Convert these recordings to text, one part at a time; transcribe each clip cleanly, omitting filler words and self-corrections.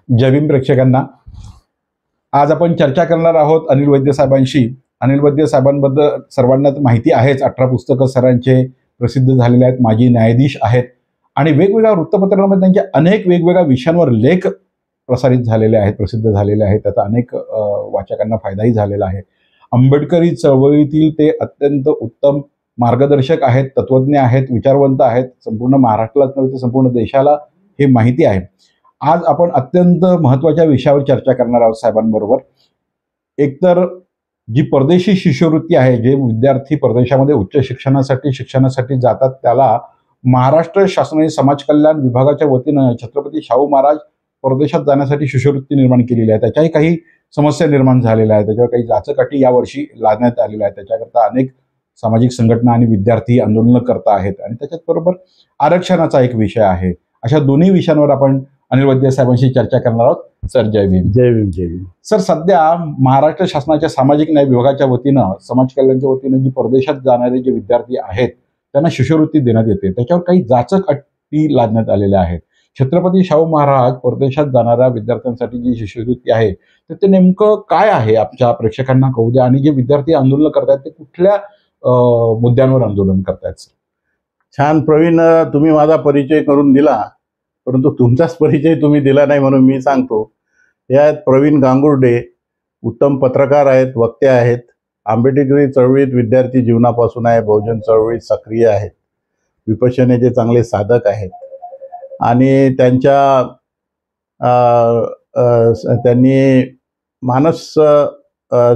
जय भीम प्रेक्षकांना. आज आपण चर्चा करणार आहोत अनिल वैद्य साहेबांशी. अनिल वैद्य साहेबांबद्दल सर्वांना माहिती आहेच. 18 पुस्तकं सरांचे प्रसिद्ध झालेले आहेत. माजी न्यायाधीश आहेत आणि वेगवेगळ्या वृत्तपत्रांमध्ये त्यांचे अनेक वेगवेगळ्या विषयांवर लेख प्रसारित झालेले आहेत, प्रसिद्ध झालेले आहेत. त्याचा अनेक वाचकांना फायदाही झालेला आहे. आंबेडकरी चळवळीतील ते अत्यंत उत्तम मार्गदर्शक आहेत, तत्वज्ञ आहेत, विचारवंत आहेत. संपूर्ण महाराष्ट्रालाच नव्हे तर संपूर्ण देशाला हे माहिती आहे. आज आपण अत्यंत महत्त्वाच्या विषयावर चर्चा करणार आहोत साहेबांबरोबर. एकतर जी परदेशी शिष्यवृत्ती आहे, जे विद्यार्थी परदेशामध्ये उच्च शिक्षणासाठी जातात, त्याला महाराष्ट्र शासनाने समाज कल्याण विभागाच्या वतीनं छत्रपती शाहू महाराज परदेशात जाण्यासाठी शिष्यवृत्ती निर्माण केलेली आहे. त्याच्याही काही समस्या निर्माण झालेल्या आहेत. त्याच्यावर काही जाचकाठी यावर्षी लादण्यात आलेल्या आहेत. त्याच्याकरता अनेक सामाजिक संघटना आणि विद्यार्थी आंदोलनं करत आहेत आणि त्याच्याच बरोबर आरक्षणाचा एक विषय आहे. अशा दोन्ही विषयांवर आपण अनिल वैद्य साहेबांशी चर्चा करणार आहोत. सर जय भीम. जय भीम. जय भीम. सर, सध्या महाराष्ट्र शासनाच्या सामाजिक न्याय विभागाच्या वतीनं, समाज कल्याणच्या वतीनं जी परदेशात जाणारे जे विद्यार्थी आहेत त्यांना शिष्यवृत्ती देण्यात येते. त्याच्यावर काही जाचक अटी लादण्यात आलेल्या आहेत. छत्रपती शाहू महाराज परदेशात जाणाऱ्या विद्यार्थ्यांसाठी जी शिष्यवृत्ती आहे तर ते नेमकं काय आहे आमच्या प्रेक्षकांना कळू द्या. आणि जे विद्यार्थी आंदोलन करतायत ते कुठल्या मुद्द्यांवर आंदोलन करतायत? छान प्रवीण, तुम्ही माझा परिचय करून दिला, परंतु तुमचाच परिचय तुम्ही दिला नाही म्हणून मी सांगतो. हे आहेत प्रवीण गांगुर्डे, उत्तम पत्रकार आहेत, वक्ते आहेत. आंबेडकरी चळवळीत विद्यार्थी जीवनापासून आहे, बहुजन चळवळीत सक्रिय आहेत, विपश्यनेचे चांगले साधक आहेत आणि त्यांनी मानस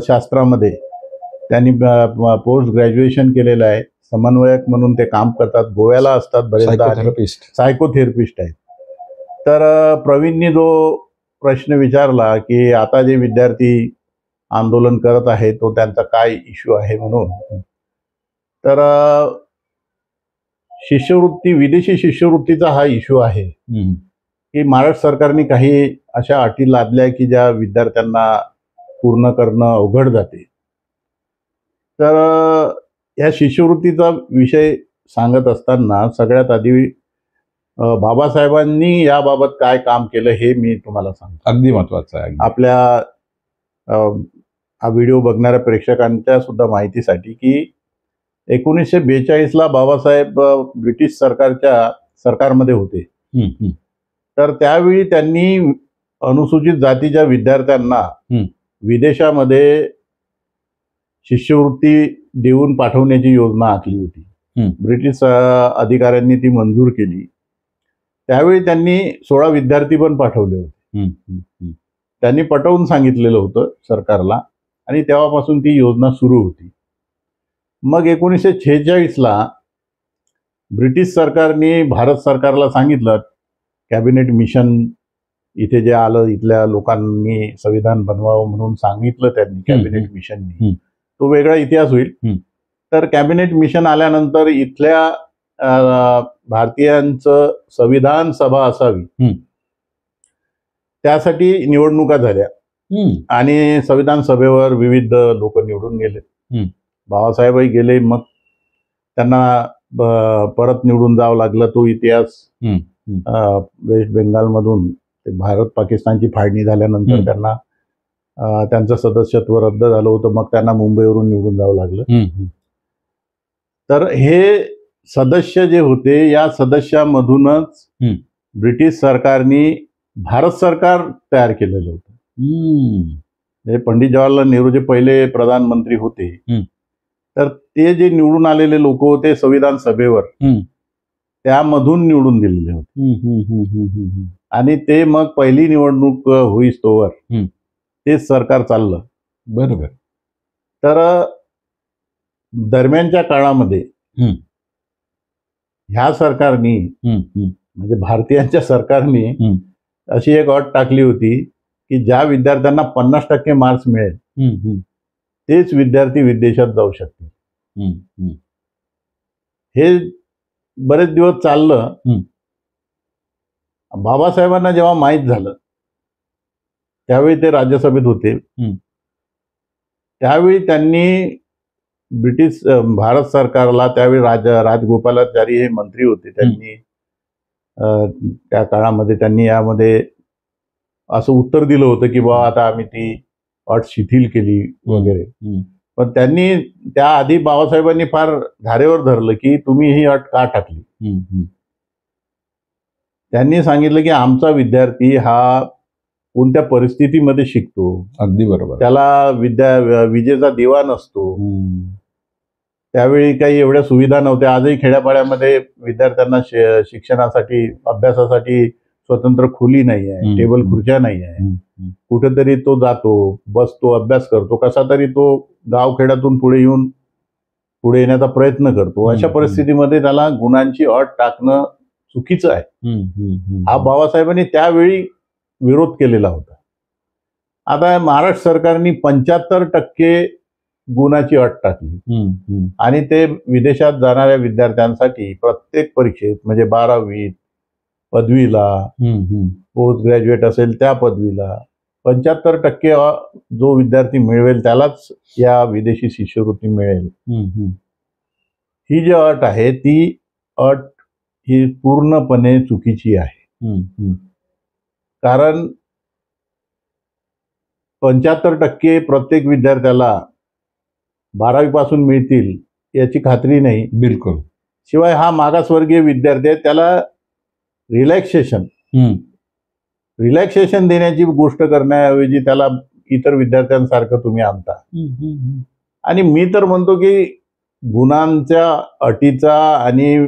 शास्त्रामध्ये त्यांनी पोस्ट ग्रॅज्युएशन केलेलं आहे. समन्वयक म्हणून ते काम करतात. गोव्याला असतात बरेचदा, सायकोथेरपिस्ट आहेत. तर प्रवीणनी जो प्रश्न विचारला की आता जे विद्यार्थी आंदोलन करत आहे तो त्यांचा काय इश्यू आहे म्हणून, तर शिष्यवृत्ती, विदेशी शिष्यवृत्तीचा हा इश्यू आहे की महाराष्ट्र सरकारने काही अशा अटी लादल्या की ज्या विद्यार्थ्यांना पूर्ण करणं अवघड जाते. तर या शिष्यवृत्तीचा विषय सांगत असताना सगळ्यात आधी बाबासाहेबांनी याबाबत काय काम केलं हे मी तुम्हाला सांगतो. अगदी महत्वाचं आहे. आपल्या हा व्हिडिओ बघणाऱ्या प्रेक्षकांच्या सुद्धा माहितीसाठी की 1942ला बाबासाहेब ब्रिटिश सरकारमध्ये होते. तर त्यावेळी त्यांनी अनुसूचित जातीच्या विद्यार्थ्यांना विदेशामध्ये शिष्यवृत्ती देऊन पाठवण्याची योजना आखली होती. ब्रिटिश अधिकाऱ्यांनी ती मंजूर केली. त्यावेळी त्यांनी 16 विद्यार्थी पण पाठवले होते. त्यांनी पटवून सांगितलेलं होतं सरकारला आणि तेव्हापासून ती योजना सुरू होती. मग 1946ला ब्रिटिश सरकारने भारत सरकारला सांगितलं, कॅबिनेट मिशन इथे जे आलं, इथल्या लोकांनी संविधान बनवावं म्हणून सांगितलं त्यांनी कॅबिनेट मिशननी. तो वेगळा इतिहास होईल. तर कॅबिनेट मिशन आल्यानंतर इथल्या भारतीयांचं संविधान सभा असावी त्यासाठी निवडणुका झाल्या आणि संविधान सभेवर विविध लोक निवडून गेले. बाबासाहेबही गेले. मग त्यांना परत निवडून जावं लागलं. तो इतिहास वेस्ट बेंगालमधून ते भारत पाकिस्तानची फाळणी झाल्यानंतर त्यांना त्यांचं सदस्यत्व रद्द झालं होतं. मग त्यांना मुंबईवरून निवडून जावं लागलं. तर हे सदस्य जे होते, या सदस्यामधूनच ब्रिटिश सरकारने भारत सरकार तयार केलेलं होतं. पंडित जवाहरलाल नेहरू जे पहिले प्रधानमंत्री होते, तर ते जे निवडून आलेले लोक होते संविधान सभेवर, त्यामधून निवडून दिलेले होते. आणि ते मग पहिली निवडणूक होईस्तोवर तेच सरकार चाललं. बरोबर. तर दरम्यानच्या काळामध्ये ह्या सरकारनी, म्हणजे भारतीयांच्या सरकारने अशी एक अट टाकली होती की ज्या विद्यार्थ्यांना 50% मार्क्स मिळेल तेच विद्यार्थी विदेशात जाऊ शकतील. हे बरेच दिवस चाललं. बाबासाहेबांना जेव्हा माहीत झालं, त्यावेळी ते राज्यसभेत होते, त्यावेळी त्यांनी भारत सरकारला, त्यावेळी राजगोपालाचारी हे मंत्री होते, त्यांनी त्या काळामध्ये त्यांनी यामध्ये असं उत्तर दिलं होतं की बा आता आम्ही ती अट शिथिल केली वगैरे. पण त्यांनी त्याआधी बाबासाहेबांनी फार धारेवर धरलं की तुम्ही ही अट का टाकली. त्यांनी सांगितलं की आमचा विद्यार्थी हा कोणत्या परिस्थितीमध्ये शिकतो. अगदी बरोबर. त्याला विजेचा दिवा नसतो. त्यावेळी काही एवढ्या सुविधा नव्हत्या. आजही खेड्यापाड्यामध्ये विद्यार्थ्यांना शिक्षणासाठी अभ्यासासाठी स्वतंत्र खोली नाही आहे, टेबल खुर्च्या नाही आहे. कुठेतरी तो जातो, बसतो, अभ्यास करतो, कसा तरी तो गावखेड्यातून पुढे येण्याचा प्रयत्न करतो. अशा परिस्थितीमध्ये त्याला गुणांची अट टाकणं चुकीचं आहे. हा बाबासाहेबांनी त्यावेळी विरोध केलेला होता. आता महाराष्ट्र सरकारने 75% गुणाची अट टाकली आणि ते विदेशात जाणाऱ्या विद्यार्थ्यांसाठी प्रत्येक परीक्षेत म्हणजे 12वीत, पदवीला, पोस्ट ग्रॅज्युएट असेल त्या पदवीला 75% जो विद्यार्थी मिळवेल त्यालाच या विदेशी शिष्यवृत्ती मिळेल. ही जी अट आहे ती अट ही पूर्णपणे चुकीची आहे. कारण 75% प्रत्येक विद्यार्थ्याला 12वी पासून मिळतील याची खात्री नाही. बिलकुल. शिवाय हा मागासवर्गीय विद्यार्थी आहे, त्याला रिलॅक्सेशन देण्याची गोष्ट करण्याऐवजी त्याला इतर विद्यार्थ्यांसारखं तुम्ही आणता. आणि मी तर म्हणतो की गुणांच्या अटीचा आणि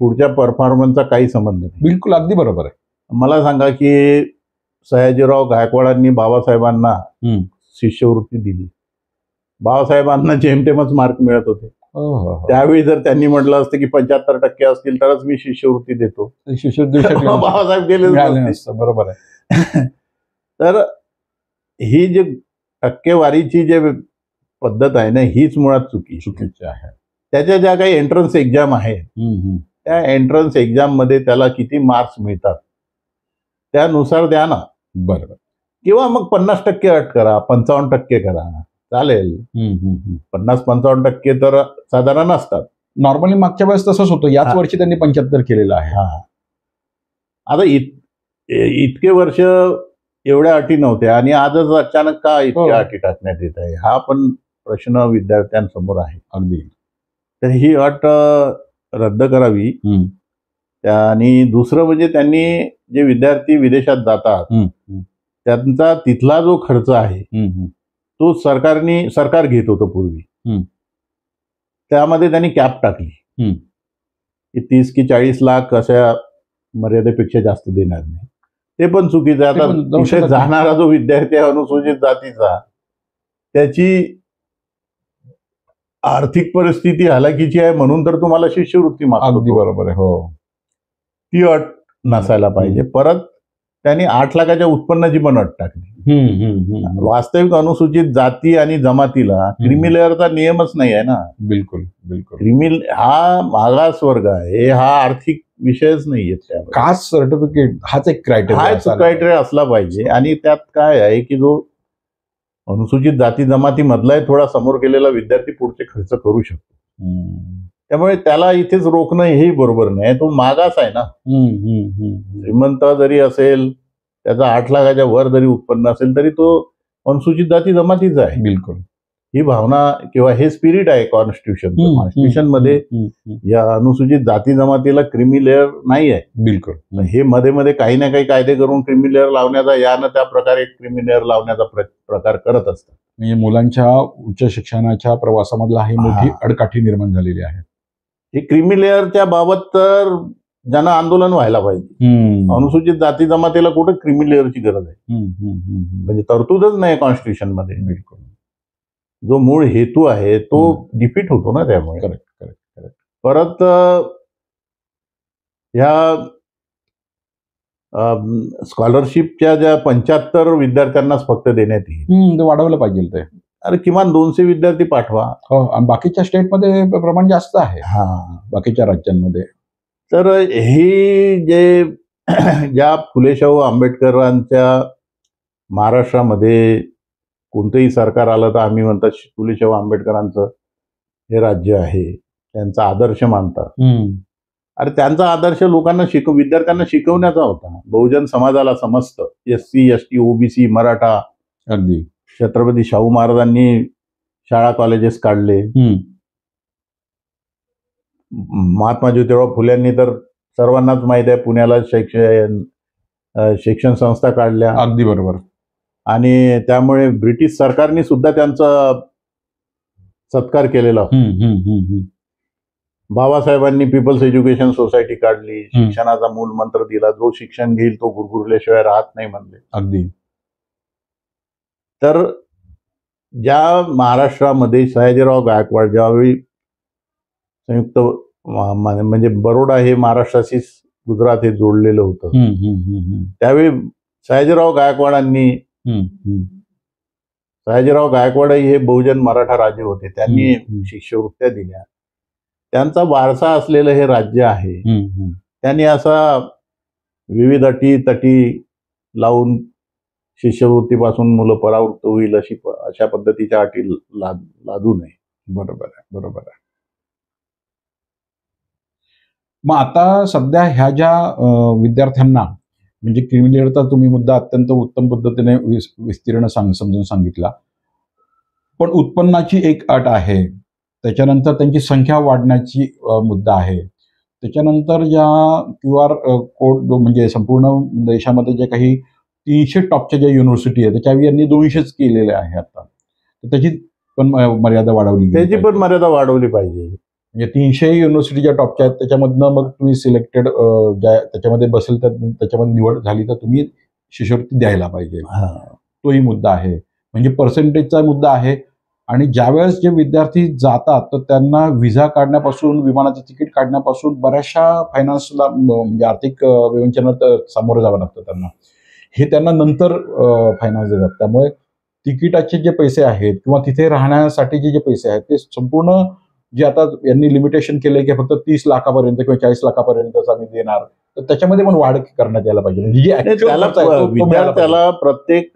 पुढच्या परफॉर्मन्सचा काही संबंध नाही. बिलकुल, अगदी बरोबर आहे. मला सांगा की सयाजीराव गायकवाडांनी बाबासाहेबांना शिष्यवृत्ती दिली. बाबासाहेबांना जेमतेमच मार्क मिळत होते. त्यावेळी जर त्यांनी म्हटलं असतं की 75% असतील तरच मी शिष्यवृत्ती देतो, बाबासाहेब गेले नसते. बरोबर आहे. तर ही जी टक्केवारीची जे पद्धत आहे ना हीच मुळात चुकीची आहे. त्याच्या ज्या काही एंट्रन्स एक्झाम आहे त्या एंट्रन्स एक्झाम मध्ये त्याला किती मार्क्स मिळतात त्यानुसार द्या ना. बरोबर. किंवा मग 50% अट करा, 55% करा, चालेल. 50-55% तर साधारण असतात. नॉर्मली मागच्या वेळेस तसंच होतं. याच वर्षी त्यांनी 75 केलेलं आहे. आता इतके वर्ष एवढ्या अटी नव्हत्या आणि आजच अचानक का इतक्या अटी टाकण्यात येत आहे हा पण प्रश्न विद्यार्थ्यांसमोर आहे. अगदी. तर ही अट रद्द करावी. आणि दुसरं म्हणजे त्यांनी जे विद्यार्थी विदेशात जातात त्यांचा तिथला जो खर्च आहे तो सरकार घेत होतं पूर्वी. त्यामध्ये त्यांनी कॅप टाकली की 30 की 40 लाख अशा मर्यादेपेक्षा जास्त देणार नाही. ते पण चुकीचं आहे. आता तिथे जाणारा जो विद्यार्थी आहे अनुसूचित जातीचा त्याची आर्थिक परिस्थिती हलाखीची आहे म्हणून तर तुम्हाला शिष्यवृत्ती मागतो. अगदी बरोबर आहे. हो. ती अट नसायला पाहिजे. परत त्यांनी 8 लाखाच्या उत्पन्नाची पण अट टाकली. वास्तविक अनुसूचित जाती आणि जमातीला क्रीमी लेअरचा नियमच नाही आहे ना. बिलकुल बिलकुल. क्रीमी हा मागास वर्ग आहे, हा आर्थिक विषयच नाहीये. कास्ट सर्टिफिकेट हाच एक क्रायटेरिया असला पाहिजे. आणि त्यात काय आहे की जो अनुसूचित जाती जमाती मधला थोडा समोर गेलेला विद्यार्थी पुढचे खर्च करू शकतो. त्यामुळे त्याला इथेच रोखणं हेही बरोबर नाही. तो मागास आहे ना. श्रीमंत जरी असेल त्याचा 8 लाखाच्या वर जरी उत्पन्न असेल तरी तो अनुसूचित जाती जमातीचा आहे. बिलकुल. ही भावना किंवा हे स्पिरिट आहे कॉन्स्टिट्यूशन मध्ये. या अनुसूचित जाती जमातीला क्रीमी लेअर नाही आहे. बिलकुल. हे मध्ये मध्ये काही ना काही कायदे करून क्रीमी लेअर लावण्याचा यानं त्या प्रकारे क्रीमी लेअर लावण्याचा प्रकार करत असतात. म्हणजे मुलांच्या उच्च शिक्षणाच्या प्रवासामधला ही मोठी अडकाठी निर्माण झालेली आहे. हे क्रीमी लेअरच्या बाबत तर ज्यांना आंदोलन व्हायला पाहिजे. अनुसूचित जाती जमातीला कुठे क्रीमी लेअरची गरज आहे. म्हणजे तरतूदच नाही कॉन्स्टिट्यूशन मध्ये. बिलकुल. जो मूळ हेतू आहे तो डिफीट होतो ना त्यामुळे. करेक्ट. परत ह्या स्कॉलरशिपच्या ज्या 75 विद्यार्थ्यांनाच फक्त देण्यात येईल. वाढवलं पाहिजे ते. अरे किमान 200 विद्यार्थी पाठवा. आणि बाकीच्या स्टेटमध्ये प्रमाण जास्त आहे. बाकीच्या राज्यांमध्ये. तर ही जे ज्या फुले शाहू आंबेडकरांच्या महाराष्ट्रामध्ये कोणतंही सरकार आलं तर आम्ही म्हणतात फुले शाहू आंबेडकरांचं हे राज्य आहे, त्यांचा आदर्श मानतात. अरे त्यांचा आदर्श लोकांना विद्यार्थ्यांना शिकवण्याचा होता. बहुजन समाजाला समजतं SC ST OBC मराठा अगदी छत्रपती शाहू महाराजांनी शाळा कॉलेजेस काढले. महात्मा ज्योतिराव फुल्यांनी तर सर्वांनाच माहित आहे पुण्याला शिक्षण संस्था काढल्या. अगदी बरोबर. आणि त्यामुळे ब्रिटिश सरकारने सुद्धा त्यांचा सत्कार केलेला. बाबासाहेबांनी पीपल्स एज्युकेशन सोसायटी काढली, शिक्षणाचा मूल मंत्र दिला, जो शिक्षण घेईल तो गुरगुरल्याशिवाय राहत नाही म्हणले. अगदी. तर ज्या महाराष्ट्रामध्ये सयाजीराव गायकवाड ज्यावेळी संयुक्त म्हणजे बरोडा हे महाराष्ट्राशी गुजरात हे जोडलेलं होतं, त्यावेळी सयाजीराव गायकवाड हे बहुजन मराठा राजे होते. त्यांनी शिष्यवृत्त्या दिल्या. त्यांचा वारसा असलेलं हे राज्य आहे. त्यांनी असा विविध अटी तटी लावून शिष्यवृत्तीपासून मुलं परावृत्त होईल अशा पद्धतीच्या अटी लादू नये. बरोबर आहे, बरोबर आहे. मग आता सध्या ह्या ज्या विद्यार्थ्यांना म्हणजे क्रिमिलेअरचा तुम्ही मुद्दा अत्यंत उत्तम पद्धतीने विस्तीर्ण समजून सांगितला, पण उत्पन्नाची एक अट आहे, त्याच्यानंतर त्यांची संख्या वाढण्याची मुद्दा आहे, त्याच्यानंतर ज्या QR कोड म्हणजे संपूर्ण देशामध्ये जे काही 300 टॉपच्या ज्या युनिव्हर्सिटी आहे त्याच्यावर यांनी 200च केलेले आहे आता, तर त्याची पण मर्यादा वाढवली, त्याची पण मर्यादा वाढवली पाहिजे. म्हणजे 300 युनिव्हर्सिटी ज्या टॉपच्या आहेत त्याच्यामधनं मग तुम्ही सिलेक्टेड ज्या त्याच्यामध्ये बसेल तर त्याच्यामध्ये निवड झाली तर तुम्ही शिष्यवृत्ती द्यायला पाहिजे. तोही मुद्दा आहे. म्हणजे पर्सेंटेजचा मुद्दा आहे. आणि ज्यावेळेस जे विद्यार्थी जातात तर त्यांना व्हिसा काढण्यापासून विमानाचं तिकीट काढण्यापासून बऱ्याचशा फायनान्सला म्हणजे आर्थिक विवंचनात सामोरं जावं लागतं त्यांना. हे त्यांना नंतर फायनान्स देतात. त्यामुळे तिकिटाचे जे पैसे आहेत किंवा तिथे राहण्यासाठीचे जे पैसे आहेत ते संपूर्ण जे आता यांनी लिमिटेशन केलंय की फक्त 30 लाखापर्यंत किंवा 40 लाखापर्यंतच आम्ही देणार, तर त्याच्यामध्ये पण वाढ करण्यात यायला पाहिजे. विद्यार्थ्याला प्रत्येक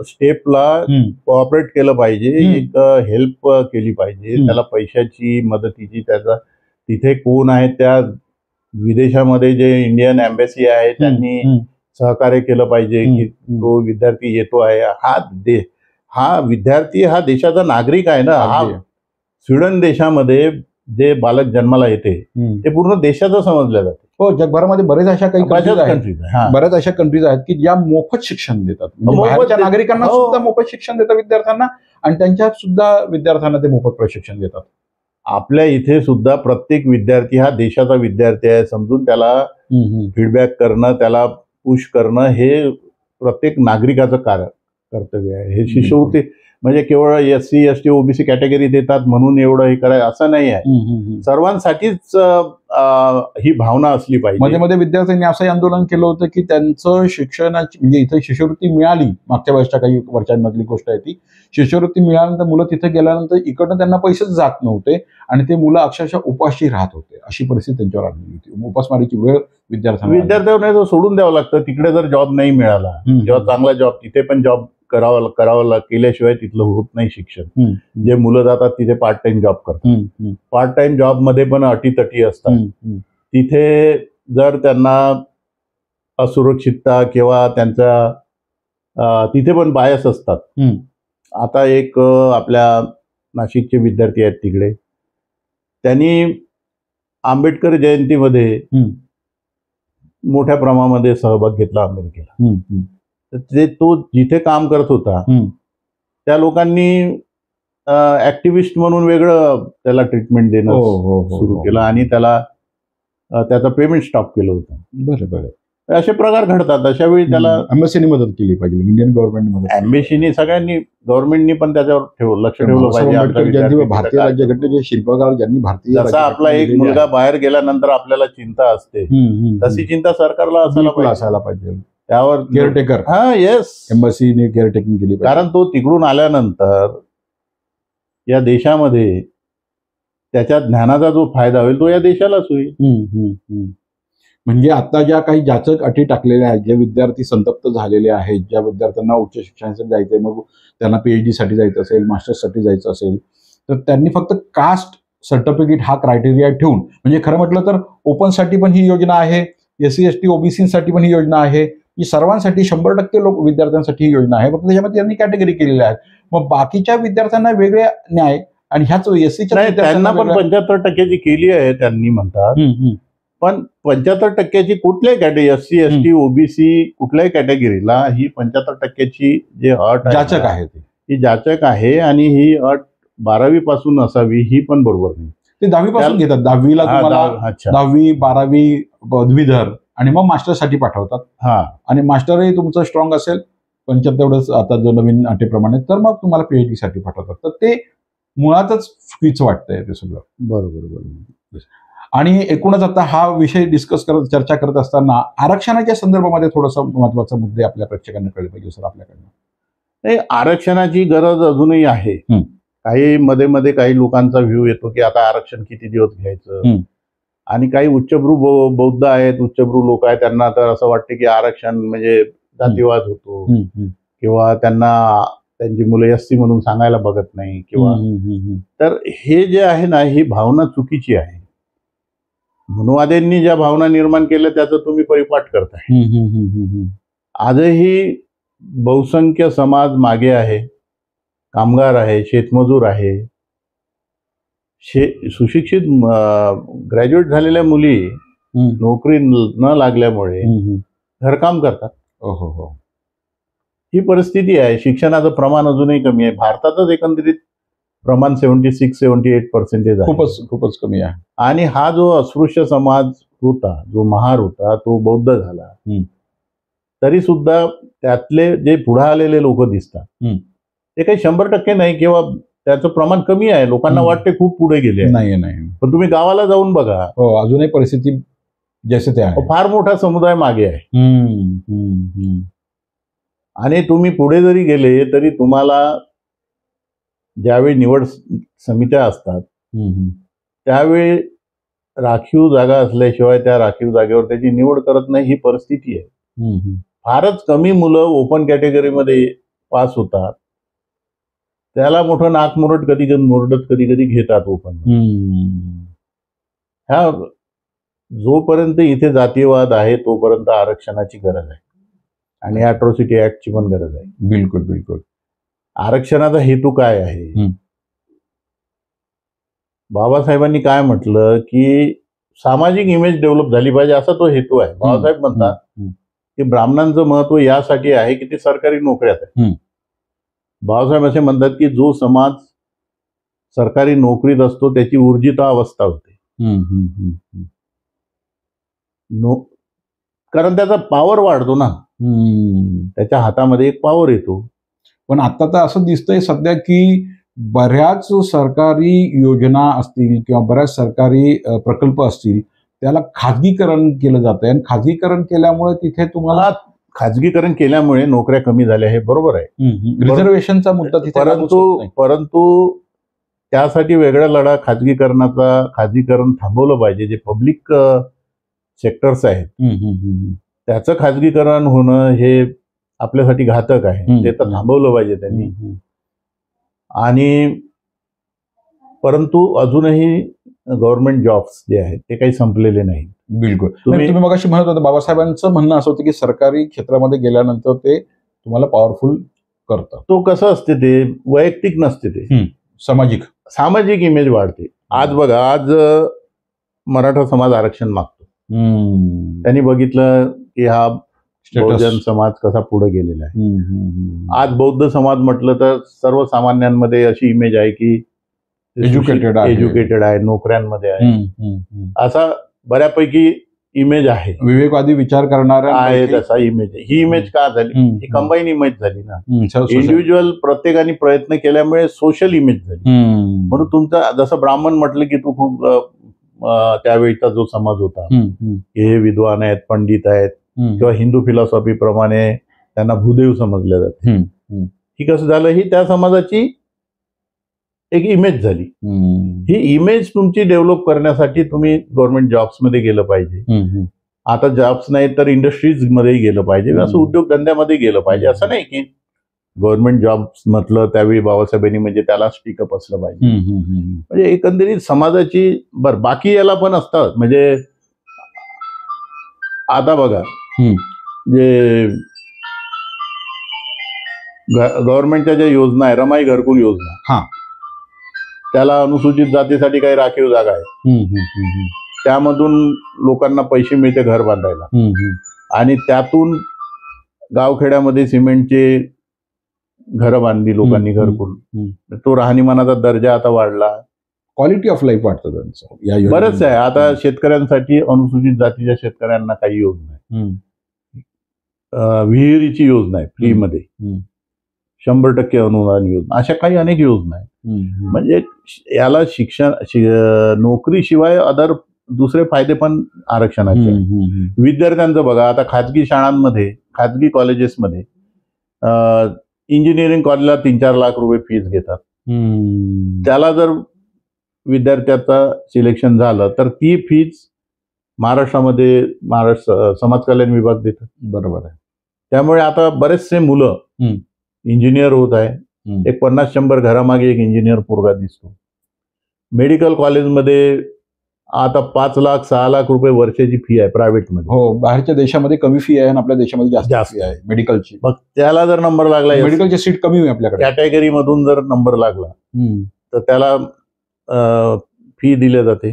स्टेपला कोऑपरेट केलं पाहिजे, एक हेल्प केली पाहिजे त्याला, पैशाची मदतीची. त्याचा तिथे कोण आहे त्या विदेशामध्ये जे इंडियन एम्बॅसी आहे त्यांनी सहकार्य केलं पाहिजे की तो विद्यार्थी येतो आहे. हा विद्यार्थी हा देशाचा नागरिक आहे ना. हा स्वीडन देशामध्ये जे बालक जन्माला येते ते पूर्ण देशाचं समजलं जातं. हो, जगभरामध्ये बरेच अशा काही बऱ्याच अशा कंट्रीज आहेत की ज्या मोफत शिक्षण देतात, बाहेरच्या नागरिकांना सुद्धा मोफत शिक्षण देतात विद्यार्थ्यांना, आणि त्यांच्या सुद्धा विद्यार्थ्यांना ते मोफत प्रशिक्षण देतात. आपल्या इथे सुद्धा प्रत्येक विद्यार्थी हा देशाचा विद्यार्थी आहे समजून त्याला फीडबॅक करणं, त्याला पुश करणं हे प्रत्येक नागरिकाचं कर्तव्य आहे. हे शिष्यवृत्ती म्हणजे केवळ SC ST OBC कॅटेगरी देतात म्हणून एवढं हे करायचं असं नाही आहे. सर्वांसाठीच ही भावना असली पाहिजे. मध्ये मध्ये विद्यार्थ्यांनी असंही आंदोलन केलं होतं की त्यांचं शिक्षणाची म्हणजे इथे शिष्यवृत्ती मिळाली, मागच्या वर्षाच्या काही वर्षांमधली गोष्ट आहे ती, शिष्यवृत्ती मिळाल्यानंतर मुलं तिथे गेल्यानंतर इकडनं त्यांना पैसेच जात नव्हते आणि ते मुलं अक्षरशः उपाशी राहत होते. अशी परिस्थिती त्यांच्यावर आलेली होती. उपासमारीची वेळ विद्यार्थ्यांना सोडून द्यावं लागतं. तिकडे जर जॉब नाही मिळाला, जेव्हा चांगला जॉब, तिथे पण जॉब करावं केल्याशिवाय तिथलं होत नाही शिक्षण. जे मुलं जातात तिथे पार्ट टाइम जॉब करतात. पार्ट टाइम जॉब मध्ये पण अटीतटी असतात. तिथे जर त्यांना असुरक्षितता किंवा त्यांच्या तिथे पण बायस असतात. आता एक आपल्या नाशिकचे विद्यार्थी आहेत तिकडे, त्यांनी आंबेडकर जयंतीमध्ये मोठ्या प्रमाणामध्ये सहभाग घेतला अमेरिकेला. तो जिथे काम करत होता त्या लोकांनी ऍक्टिव्हिस्ट म्हणून वेगळं त्याला ट्रीटमेंट देणं सुरू केलं आणि त्याला त्याचं पेमेंट स्टॉप केलं होतं. बरोबर. असे प्रकार घडतात. अशा वेळी त्याला एम्बसीने मदत केली पाहिजे, इंडियन गव्हर्नमेंट एम्बेसीनी सगळ्यांनी गव्हर्नमेंटनी पण त्याच्यावर लक्ष ठेवलं पाहिजे. भारतीय राज्यघटनेचे शिल्पकार ज्यांनी भारतीय, जसा आपला एक मुलगा बाहेर गेल्यानंतर आपल्याला चिंता असते तशी चिंता सरकारला असायला पाहिजे. त्यावर केअरटेकर, एम्बसीने केअरटेकिंग केली, कारण तो तिकडून आल्यानंतर या देशामध्ये त्याच्या ज्ञानाचा जो फायदा होईल तो या देशालाच होईल. म्हणजे आता ज्या काही जाचक अटी टाकलेल्या आहेत, जे विद्यार्थी संतप्त झालेले आहेत, ज्या विद्यार्थ्यांना उच्च शिक्षणासाठी जायचंय, मग त्यांना PhD साठी जायचं असेल, मास्टर्ससाठी जायचं असेल, तर त्यांनी फक्त कास्ट सर्टिफिकेट हा क्रायटेरिया ठेवून, म्हणजे खरं म्हटलं तर ओपनसाठी पण ही योजना आहे, SC ST OBC साठी पण ही योजना आहे, ही सर्वांसाठी 100% विद्यार्थ्यांसाठी ही योजना आहे. फक्त त्याच्यामध्ये त्यांनी कॅटेगरी केलेल्या आहेत. मग बाकीच्या विद्यार्थ्यांना वेगळे न्याय आणि ह्याच एससीच्या त्यांना पण 75% केली आहे त्यांनी म्हणतात. पण 75% कुठल्याही कॅटेगरी, SC ST OBC कुठल्याही कॅटेगरीला ही 75% जी अट जाचक आहे ही जाचक आहे. आणि ही अट 12वी पासून असावी ही पण बरोबर नाही. ते 10वी पासून घेतात. 10वीला तुम्हाला 10वी 12वी पदवीधर आणि मग मास्टरसाठी पाठवतात. आणि मास्टरही तुमचं स्ट्रॉंग असेल 75 तेवढंच आता जो नवीन अटीप्रमाणे, तर मग तुम्हाला PhD साठी पाठवतात. तर ते मुळातच चुकीचं वाटतंय ते सगळं. बरोबर. आणि एकूणच आता हा विषय चर्चा करत असताना आरक्षणाच्या संदर्भामध्ये थोडंसं महत्वाचा मुद्दे आपल्या प्रेक्षकांना कळले पाहिजे सर आपल्याकडनं. नाही, आरक्षणाची गरज अजूनही आहे. काही मध्ये मध्ये काही लोकांचा व्ह्यू येतो की आता आरक्षण किती दिवस घ्यायचं. आणि काही उच्चभ्रू बौद्ध आहेत, उच्चभ्रू लोक आहेत, त्यांना तर असं वाटतं की आरक्षण म्हणजे जातीवाद होतो किंवा त्यांना त्यांची मुलं SC म्हणून सांगायला बघत नाही किंवा. तर हे जे आहे ना, ही भावना चुकीची आहे. मनुवाद्यांनी ज्या भावना निर्माण केल्या त्याचा तुम्ही परिपाठ करताय. आजही बहुसंख्य समाज मागे आहे. कामगार आहे, शेतमजूर आहे, सुशिक्षित ग्रॅज्युएट झालेल्या मुली नोकरी न लागल्यामुळे घरकाम करतात. ही परिस्थिती आहे. शिक्षणाचं प्रमाण अजूनही कमी आहे. भारतातच एकंदरीत प्रमाण 76-78% आहे. खूपच कमी आहे. आणि हा जो अस्पृश्य समाज होता, जो महार होता, तो बौद्ध झाला. तरी सुद्धा त्यातले जे पुढे आलेले लोक दिसतात ते काही 100% नाही किंवा त्याचं प्रमाण कमी आहे. लोकांना वाटते खूप पुढे गेले. नाही. पण तुम्ही गावाला जाऊन बघा, अजूनही परिस्थिती जसे ते आहे. फार मोठा समुदाय मागे आहे. आणि तुम्ही पुढे जरी गेले तरी तुम्हाला ज्यावेळी निवड समित्या असतात त्यावेळी राखीव जागा असल्याशिवाय त्या राखीव जागेवर त्याची निवड करत नाही. ही परिस्थिती आहे. फारच कमी मुलं ओपन कॅटेगरीमध्ये पास होतात. त्याला मोठं नाकमुरड कधी कधी घेतात ओपन. ह्या जोपर्यंत इथे जातीयवाद आहे तोपर्यंत आरक्षणाची गरज आहे आणि अॅट्रॉसिटी ऍक्टची पण गरज आहे. बिलकुल. आरक्षणाचा हेतू काय आहे? बाबासाहेबांनी काय म्हटलं की सामाजिक इमेज डेव्हलप झाली पाहिजे, असा तो हेतू आहे. बाबासाहेब म्हणतात की ब्राह्मणांचं महत्व यासाठी आहे की ते सरकारी नोकऱ्यात आहे. बाबासाहेब असे म्हणतात की जो समाज सरकारी नोकरीत असतो त्याची ऊर्जिता अवस्था होते. कारण त्याचा पॉवर वाढतो ना, त्याच्या हातामध्ये एक पॉवर येतो. पण आता तर असं दिसतंय सध्या की बऱ्याच सरकारी योजना असतील किंवा बऱ्याच सरकारी प्रकल्प असतील त्याला खाजगीकरण केलं जातंय आणि खाजगीकरण केल्यामुळे तिथे तुम्हाला खाजगीकरण केल्यामुळे नोकऱ्या कमी झाल्या हे बरोबर आहे. रिझर्वेशनचा मुद्दा तिथे परंतु त्यासाठी वेगळा लढा खाजगीकरण थांबवलं पाहिजे. जे पब्लिक सेक्टर्स आहेत त्याचं खाजगीकरण होणं हे आपल्यासाठी घातक आहे. ते तर थांबवलं पाहिजे त्यांनी. आणि परंतु अजूनही गव्हर्नमेंट जॉब्स जे आहेत ते काही संपलेले नाहीत. बिलकुल. तुम्ही मगाशी म्हणत होता बाबासाहेबांचं म्हणणं असं होतं की सरकारी क्षेत्रामध्ये गेल्यानंतर ते तुम्हाला पॉवरफुल करतं. तो कसं असते, ते वैयक्तिक नसते, ते सामाजिक इमेज वाढते. आज बघा, आज मराठा समाज आरक्षण मागतो. त्यांनी बघितलं की हा बहुजन समाज कसा पुढे गेलेला आहे. आज बौद्ध समाज म्हटलं तर सर्वसामान्यांमध्ये अशी इमेज आहे की एज्युकेटेड आहे, नोकऱ्यांमध्ये आहे, असा बऱ्यापैकी इमेज आहे. विवेकवादी विचार करणारा आहे तसा इमेज आहे. ही इमेज का झाली? ही कंबाईन इमेज झाली ना. इंडिव्हिज्युअल प्रत्येकाने प्रयत्न केल्यामुळे सोशल इमेज झाली. म्हणून तुमचा जसं ब्राह्मण म्हटलं की तू खूप त्यावेळीचा जो समाज होता, हे विद्वान आहेत, पंडित आहेत, किंवा हिंदू फिलॉसॉफी प्रमाणे त्यांना भूदेव समजले जाते. ही कसं झालं, ही त्या समाजाची एक इमेज झाली. ही इमेज तुमची डेव्हलप करण्यासाठी तुम्ही गव्हर्नमेंट जॉब्स मध्ये गेलं पाहिजे. आता जॉब्स नाही तर इंडस्ट्रीज मध्ये गेलं पाहिजे, असं उद्योगधंद्यामध्ये गेलं पाहिजे. असं नाही की गव्हर्नमेंट जॉब्स म्हटलं त्यावेळी बाबासाहेबांनी म्हणजे त्यालाच टिकअप असलं पाहिजे. म्हणजे एकंदरीत समाजाची बाकी याला पण असतात. म्हणजे आता बघा, जे गव्हर्नमेंटच्या ज्या योजना आहे, रमाई घरकुल योजना, हा, त्याला अनुसूचित जातीसाठी काही राखीव जागा आहे, त्यामधून लोकांना पैसे मिळते घर बांधायला, आणि त्यातून गावखेड्यामध्ये सिमेंटचे घरं बांधली लोकांनी घरकुल. तो राहणीमानाचा दर्जा आता वाढला, क्वालिटी ऑफ लाईफ वाटतं त्यांचं. या बरंच आहे. आता शेतकऱ्यांसाठी अनुसूचित जातीच्या शेतकऱ्यांना काही योजना आहे, विहिरीची योजना आहे फ्रीमध्ये, 100% अनुदान योजना, अशा काही अनेक योजना आहेत. म्हणजे याला नोकरीशिवाय अदर दुसरे फायदे पण आरक्षणाचे. विद्यार्थ्यांचं बघा, आता खाजगी शाळांमध्ये, खाजगी कॉलेजेसमध्ये इंजिनिअरिंग कॉलेजला 3-4 लाख रुपये फीस घेतात. त्याला जर विद्यार्थ्याचा सिलेक्शन झालं तर ती फीस महाराष्ट्रामध्ये महाराष्ट्र समाज कल्याण विभाग देतात. बरोबर आहे. त्यामुळे आता बरेचसे मुलं इंजिनियर होत आहे. एक 50-100 घरामागे एक इंजिनियर पोरगा दिसतो. मेडिकल कॉलेजमध्ये आता 5 लाख 6 लाख रुपये वर्षाची फी आहे प्रायव्हेटमध्ये. हो, बाहेरच्या देशामध्ये कमी फी आहे आणि आपल्या देशामध्ये जास्त फी आहे मेडिकलची. मग त्याला जर नंबर लागला, मेडिकलची सीट कमी आहे आपल्याकडे, कॅटेगरी मधून जर नंबर लागला तर त्याला फी दिली जाते.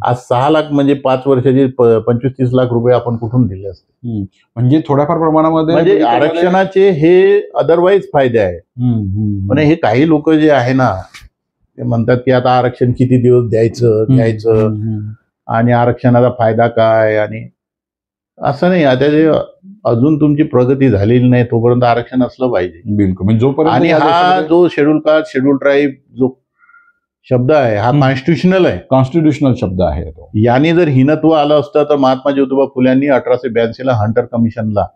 आज 6 लाख म्हणजे 5 वर्षाचे 25-30 लाख रुपये आपण कुठून दिले असते. म्हणजे थोड्याफार प्रमाणामध्ये म्हणजे आरक्षणाचे हे अदरवाईज फायदे आहे. पण हे काही लोक जे आहे ना, ते म्हणतात की आता आरक्षण किती दिवस द्यायचं आणि आरक्षणाचा फायदा काय, आणि असं नाही. आता जे अजून तुमची प्रगती झालेली नाही तोपर्यंत आरक्षण असलं पाहिजे. बिलकुल. म्हणजे जोपर्यंत, आणि हा जो शेड्यूल कास्ट, शेड्यूल ट्राईब जो शब्द आहे हा कॉन्स्टिट्युशनल आहे, कॉन्स्टिट्युशनल शब्द आहे तो. याने जर हीनत्व आलं असतं तर महात्मा ज्योतिबा फुल्यांनी 1882 हंटर कमिशनला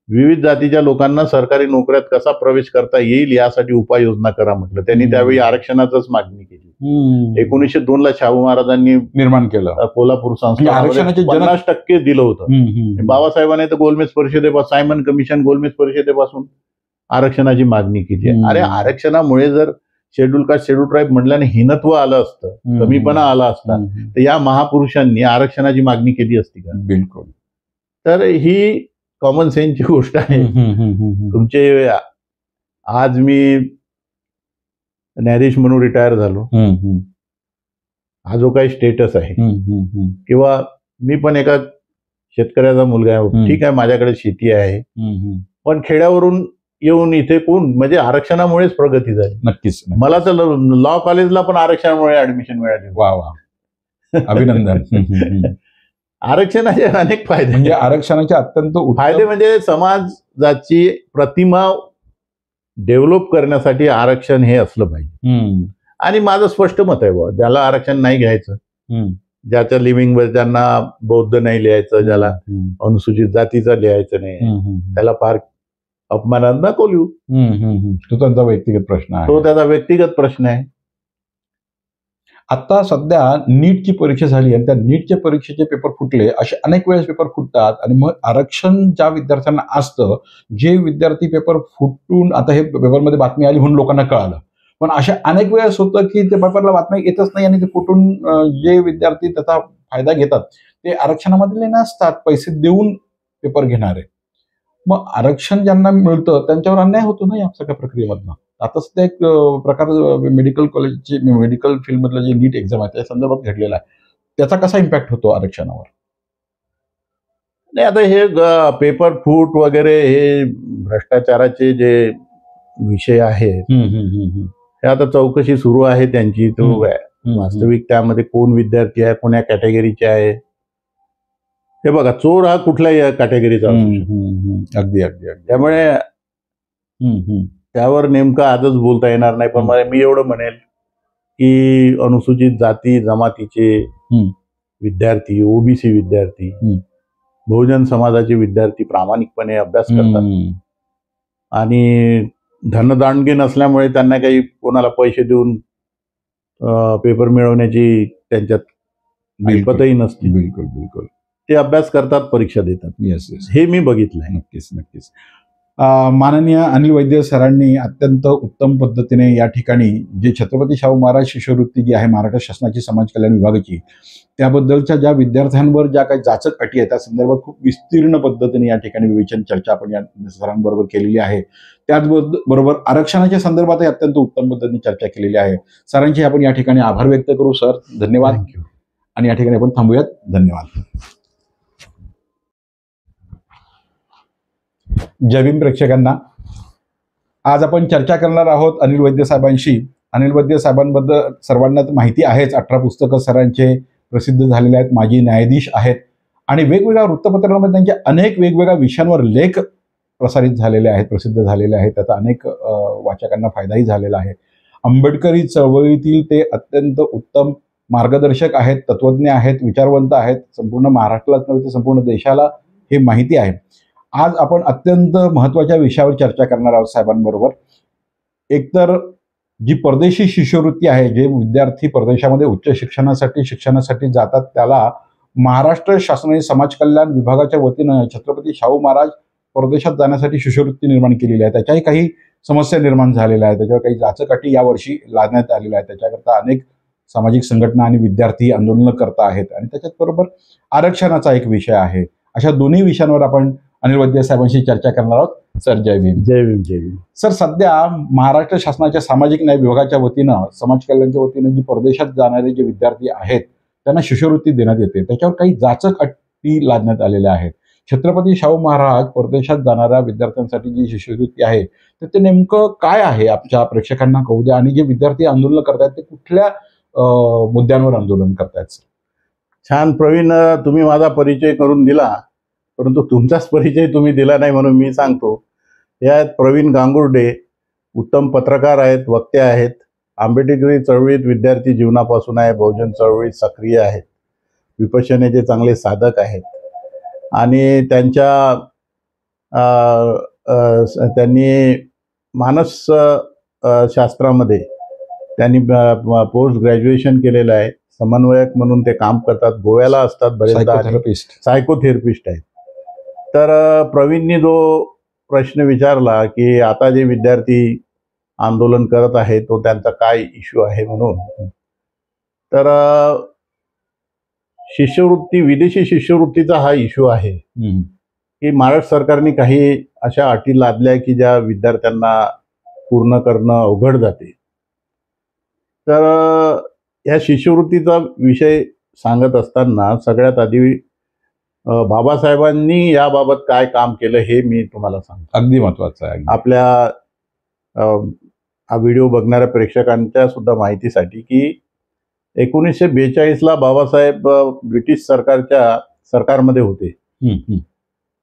विविध जातीच्या लोकांना सरकारी नोकऱ्यात कसा प्रवेश करता येईल यासाठी उपाययोजना करा म्हटलं. त्यांनी त्यावेळी आरक्षणाचंच मागणी केली. 1902 ला शाहू महाराजांनी निर्माण केलं कोल्हापूर संस्थानामध्ये 50% दिलं होतं. बाबासाहेबांनी तर गोलमेज परिषदेपासून, सायमन कमिशन गोलमेज परिषदेपासून आरक्षणाची मागणी केली. अरे आरक्षणामुळे जर शेड्यूल कास्ट, शेड्यूल ट्राईब म्हटल्याने हीनत्व आलं असतं, कमीपणा आला असता, तर या महापुरुषांनी आरक्षणाची मागणी केली असती का? बिलकुल. तर ही कॉमन सेन्सची गोष्ट आहे. तुमचे आज मी न्यायाधीश म्हणून रिटायर झालो, हा जो काही स्टेटस आहे, किंवा मी पण एका शेतकऱ्याचा मुलगा आहे, ठीक आहे माझ्याकडे शेती आहे, पण खेड्यावरून येऊन इथे कोण, म्हणजे आरक्षणामुळेच प्रगती झाली. नक्कीच. मला तर लॉ कॉलेजला पण आरक्षणामुळे ऍडमिशन मिळाली. वा वा, अभिनंदन. आरक्षणाचे अनेक फायदे, म्हणजे आरक्षणाचे अत्यंत फायदे म्हणजे समाजाची प्रतिमा डेव्हलप करण्यासाठी आरक्षण हे असलं पाहिजे. आणि माझं स्पष्ट मत आहे, बाबा ज्याला आरक्षण नाही घ्यायचं, ज्याच्या लिव्हिंग वर ज्यांना बौद्ध नाही लिहायचं, ज्याला अनुसूचित जातीचा लिहायचं नाही, त्याला फार अपमानात नको लिहू. तो त्यांचा व्यक्तिगत प्रश्न आहे, तो त्याचा व्यक्तिगत प्रश्न आहे. आता सध्या नीटची परीक्षा झाली आणि त्या नीटच्या परीक्षेचे पेपर फुटले, असे अनेक वेळेस पेपर फुटतात आणि मग आरक्षण ज्या विद्यार्थ्यांना असतं, जे विद्यार्थी पेपर फुटून, आता हे पेपरमध्ये बातमी आली म्हणून लोकांना कळालं, पण अशा अनेक वेळेस होतं की ते पेपरला बातम्या येतच नाही आणि ते फुटून जे विद्यार्थी त्याचा फायदा घेतात ते आरक्षणामधले नसतात, पैसे देऊन पेपर घेणारे. मग आरक्षण ज्यांना मिळतं त्यांच्यावर अन्याय होतो ना या सगळ्या प्रक्रियेमधनं. आता सध्या एक प्रकार मेडिकल कॉलेजचे, मेडिकल फील्ड मधलं जे नीट एक्झाम आहे त्या संदर्भात घडलेला आहे, त्याचा कसा इम्पॅक्ट होतो आरक्षणावर? नाही, आता हे पेपर फूट वगैरे हे भ्रष्टाचाराचे जे विषय आहेत, हे आता चौकशी सुरू आहे त्यांची. तो वास्तविक त्यामध्ये कोण विद्यार्थी आहे, कोण्या कॅटेगरीचे आहे, हे बघा. चोर हा कुठल्याही कॅटेगरीचा असू शकतो. अगदी अगदी अगदी. त्यामुळे त्यावर नेमकं आजच बोलता येणार नाही. पण मी एवढं म्हणेल की अनुसूचित जाती जमातीचे विद्यार्थी, ओबीसी विद्यार्थी, बहुजन समाजाचे विद्यार्थी प्रामाणिकपणे अभ्यास करतात आणि धनदांडगी नसल्यामुळे त्यांना काही कोणाला पैसे देऊन पेपर मिळवण्याची त्यांच्यात ऐपतही नसते. बिलकुल बिलकुल. ते अभ्यास करतात, परीक्षा देतात. येस येस, हे मी बघितलंय. नक्कीच नक्कीच. माननीय अनिल वैद्य सरांनी अत्यंत उत्तम पद्धतीने या ठिकाणी जे छत्रपती शाहू महाराज शिष्यवृत्ती जी आहे महाराष्ट्र शासनाची समाज कल्याण विभागाची, त्याबद्दलच्या ज्या विद्यार्थ्यांवर ज्या काही जाचक अटी आहेत त्या संदर्भात खूप विस्तीर्ण पद्धतीने या ठिकाणी विवेचन चर्चा आपण या सरांबरोबर केलेली आहे. त्याचबरोबर आरक्षणाच्या संदर्भातही अत्यंत उत्तम पद्धतीने चर्चा केलेली आहे. सरांचे आपण या ठिकाणी आभार व्यक्त करू. सर धन्यवाद. थँक्यू. आणि या ठिकाणी आपण थांबूयात. धन्यवाद. जय भीम प्रेक्षकांना. आज आपण चर्चा करणार आहोत अनिल वैद्य साहेबांशी. अनिल वैद्य साहेबांबद्दल सर्वांना माहिती आहेच. 18 पुस्तकं सरांचे प्रसिद्ध झालेले आहेत. माजी न्यायाधीश आहेत आणि वेगवेगळ्या वृत्तपत्रांमध्ये त्यांचे अनेक वेगवेगळ्या विषयांवर लेख प्रसारित झालेले आहेत, प्रसिद्ध झालेले आहेत. त्याचा अनेक वाचकांना फायदाही झालेला आहे. आंबेडकरी चळवळीतील ते अत्यंत उत्तम मार्गदर्शक आहेत, तत्वज्ञ आहेत, विचारवंत आहेत. संपूर्ण महाराष्ट्रालाच नव्हे तर संपूर्ण देशाला हे माहिती आहे. आज आपण अत्यंत महत्त्वाच्या विषयावर चर्चा करणार आहोत साहेबांबरोबर. एकतर जी परदेशी शिष्यवृत्ती आहे, जे विद्यार्थी परदेशामध्ये उच्च शिक्षणासाठी जातात त्याला महाराष्ट्र शासनाने समाज कल्याण विभागाच्या वतीनं छत्रपती शाहू महाराज परदेशात जाण्यासाठी शिष्यवृत्ती निर्माण केलेली आहे. त्याच्याही काही समस्या निर्माण झालेल्या आहेत. त्याच्यावर काही जाचक अटी यावर्षी लादण्यात आलेल्या आहेत. त्याच्याकरता अनेक सामाजिक संघटना आणि विद्यार्थी आंदोलनं करत आहेत आणि त्याच्याच बरोबर आरक्षणाचा एक विषय आहे. अशा दोन्ही विषयांवर आपण अनिल वैद्य साहेबांशी चर्चा करणार आहोत. सर जय भीम. जय भीम. जय भीम. सर, सध्या महाराष्ट्र शासनाच्या सामाजिक न्याय विभागाच्या वतीनं समाज कल्याणच्या वतीनं जी परदेशात जाणारे जे विद्यार्थी आहेत त्यांना शिष्यवृत्ती देण्यात येते. त्याच्यावर काही जाचक अटी लादण्यात आलेल्या आहेत. छत्रपती शाहू महाराज परदेशात जाणाऱ्या विद्यार्थ्यांसाठी जी शिष्यवृत्ती आहे तर ते नेमकं काय आहे आमच्या प्रेक्षकांना कळू द्या. आणि जे विद्यार्थी आंदोलन करतायत ते कुठल्या मुद्द्यांवर आंदोलन करतायत? छान प्रवीण, तुम्ही माझा परिचय करून दिला, परंतु तुमचाच परिचय तुम्ही दिला नाही म्हणून मी सांगतो. हे आहेत प्रवीण गांगुर्डे, उत्तम पत्रकार आहेत, वक्ते आहेत. आंबेडकरी चळवळीत विद्यार्थी जीवनापासून आहे. बहुजन चळवळीत सक्रिय आहेत. विपश्यनेचे चांगले साधक आहेत आणि त्यांनी मानस शास्त्रामध्ये त्यांनी पोस्ट ग्रॅज्युएशन केलेलं आहे. समन्वयक म्हणून ते काम करतात. गोव्याला असतात बरेचदा. सायकोथेरपिस्ट आहेत. तर प्रवीणनी जो प्रश्न विचारला की आता जे विद्यार्थी आंदोलन करत आहेत तो त्यांचा काय इश्यू आहे म्हणून, तर शिष्यवृत्ती, विदेशी शिष्यवृत्तीचा हा इश्यू आहे की महाराष्ट्र सरकारने काही अशा अटी लादल्या की ज्या विद्यार्थ्यांना पूर्ण करणं अवघड जाते. तर या शिष्यवृत्तीचा विषय सांगत असताना सगळ्यात आधी बाबासाहेबांनी याबाबत काय काम केलं हे मी तुम्हाला सांगतो. अगदी महत्वाचं आहे. आपल्या हा व्हिडिओ बघणाऱ्या प्रेक्षकांच्या सुद्धा माहितीसाठी की 1942ला बाबासाहेब ब्रिटिश सरकारमध्ये होते.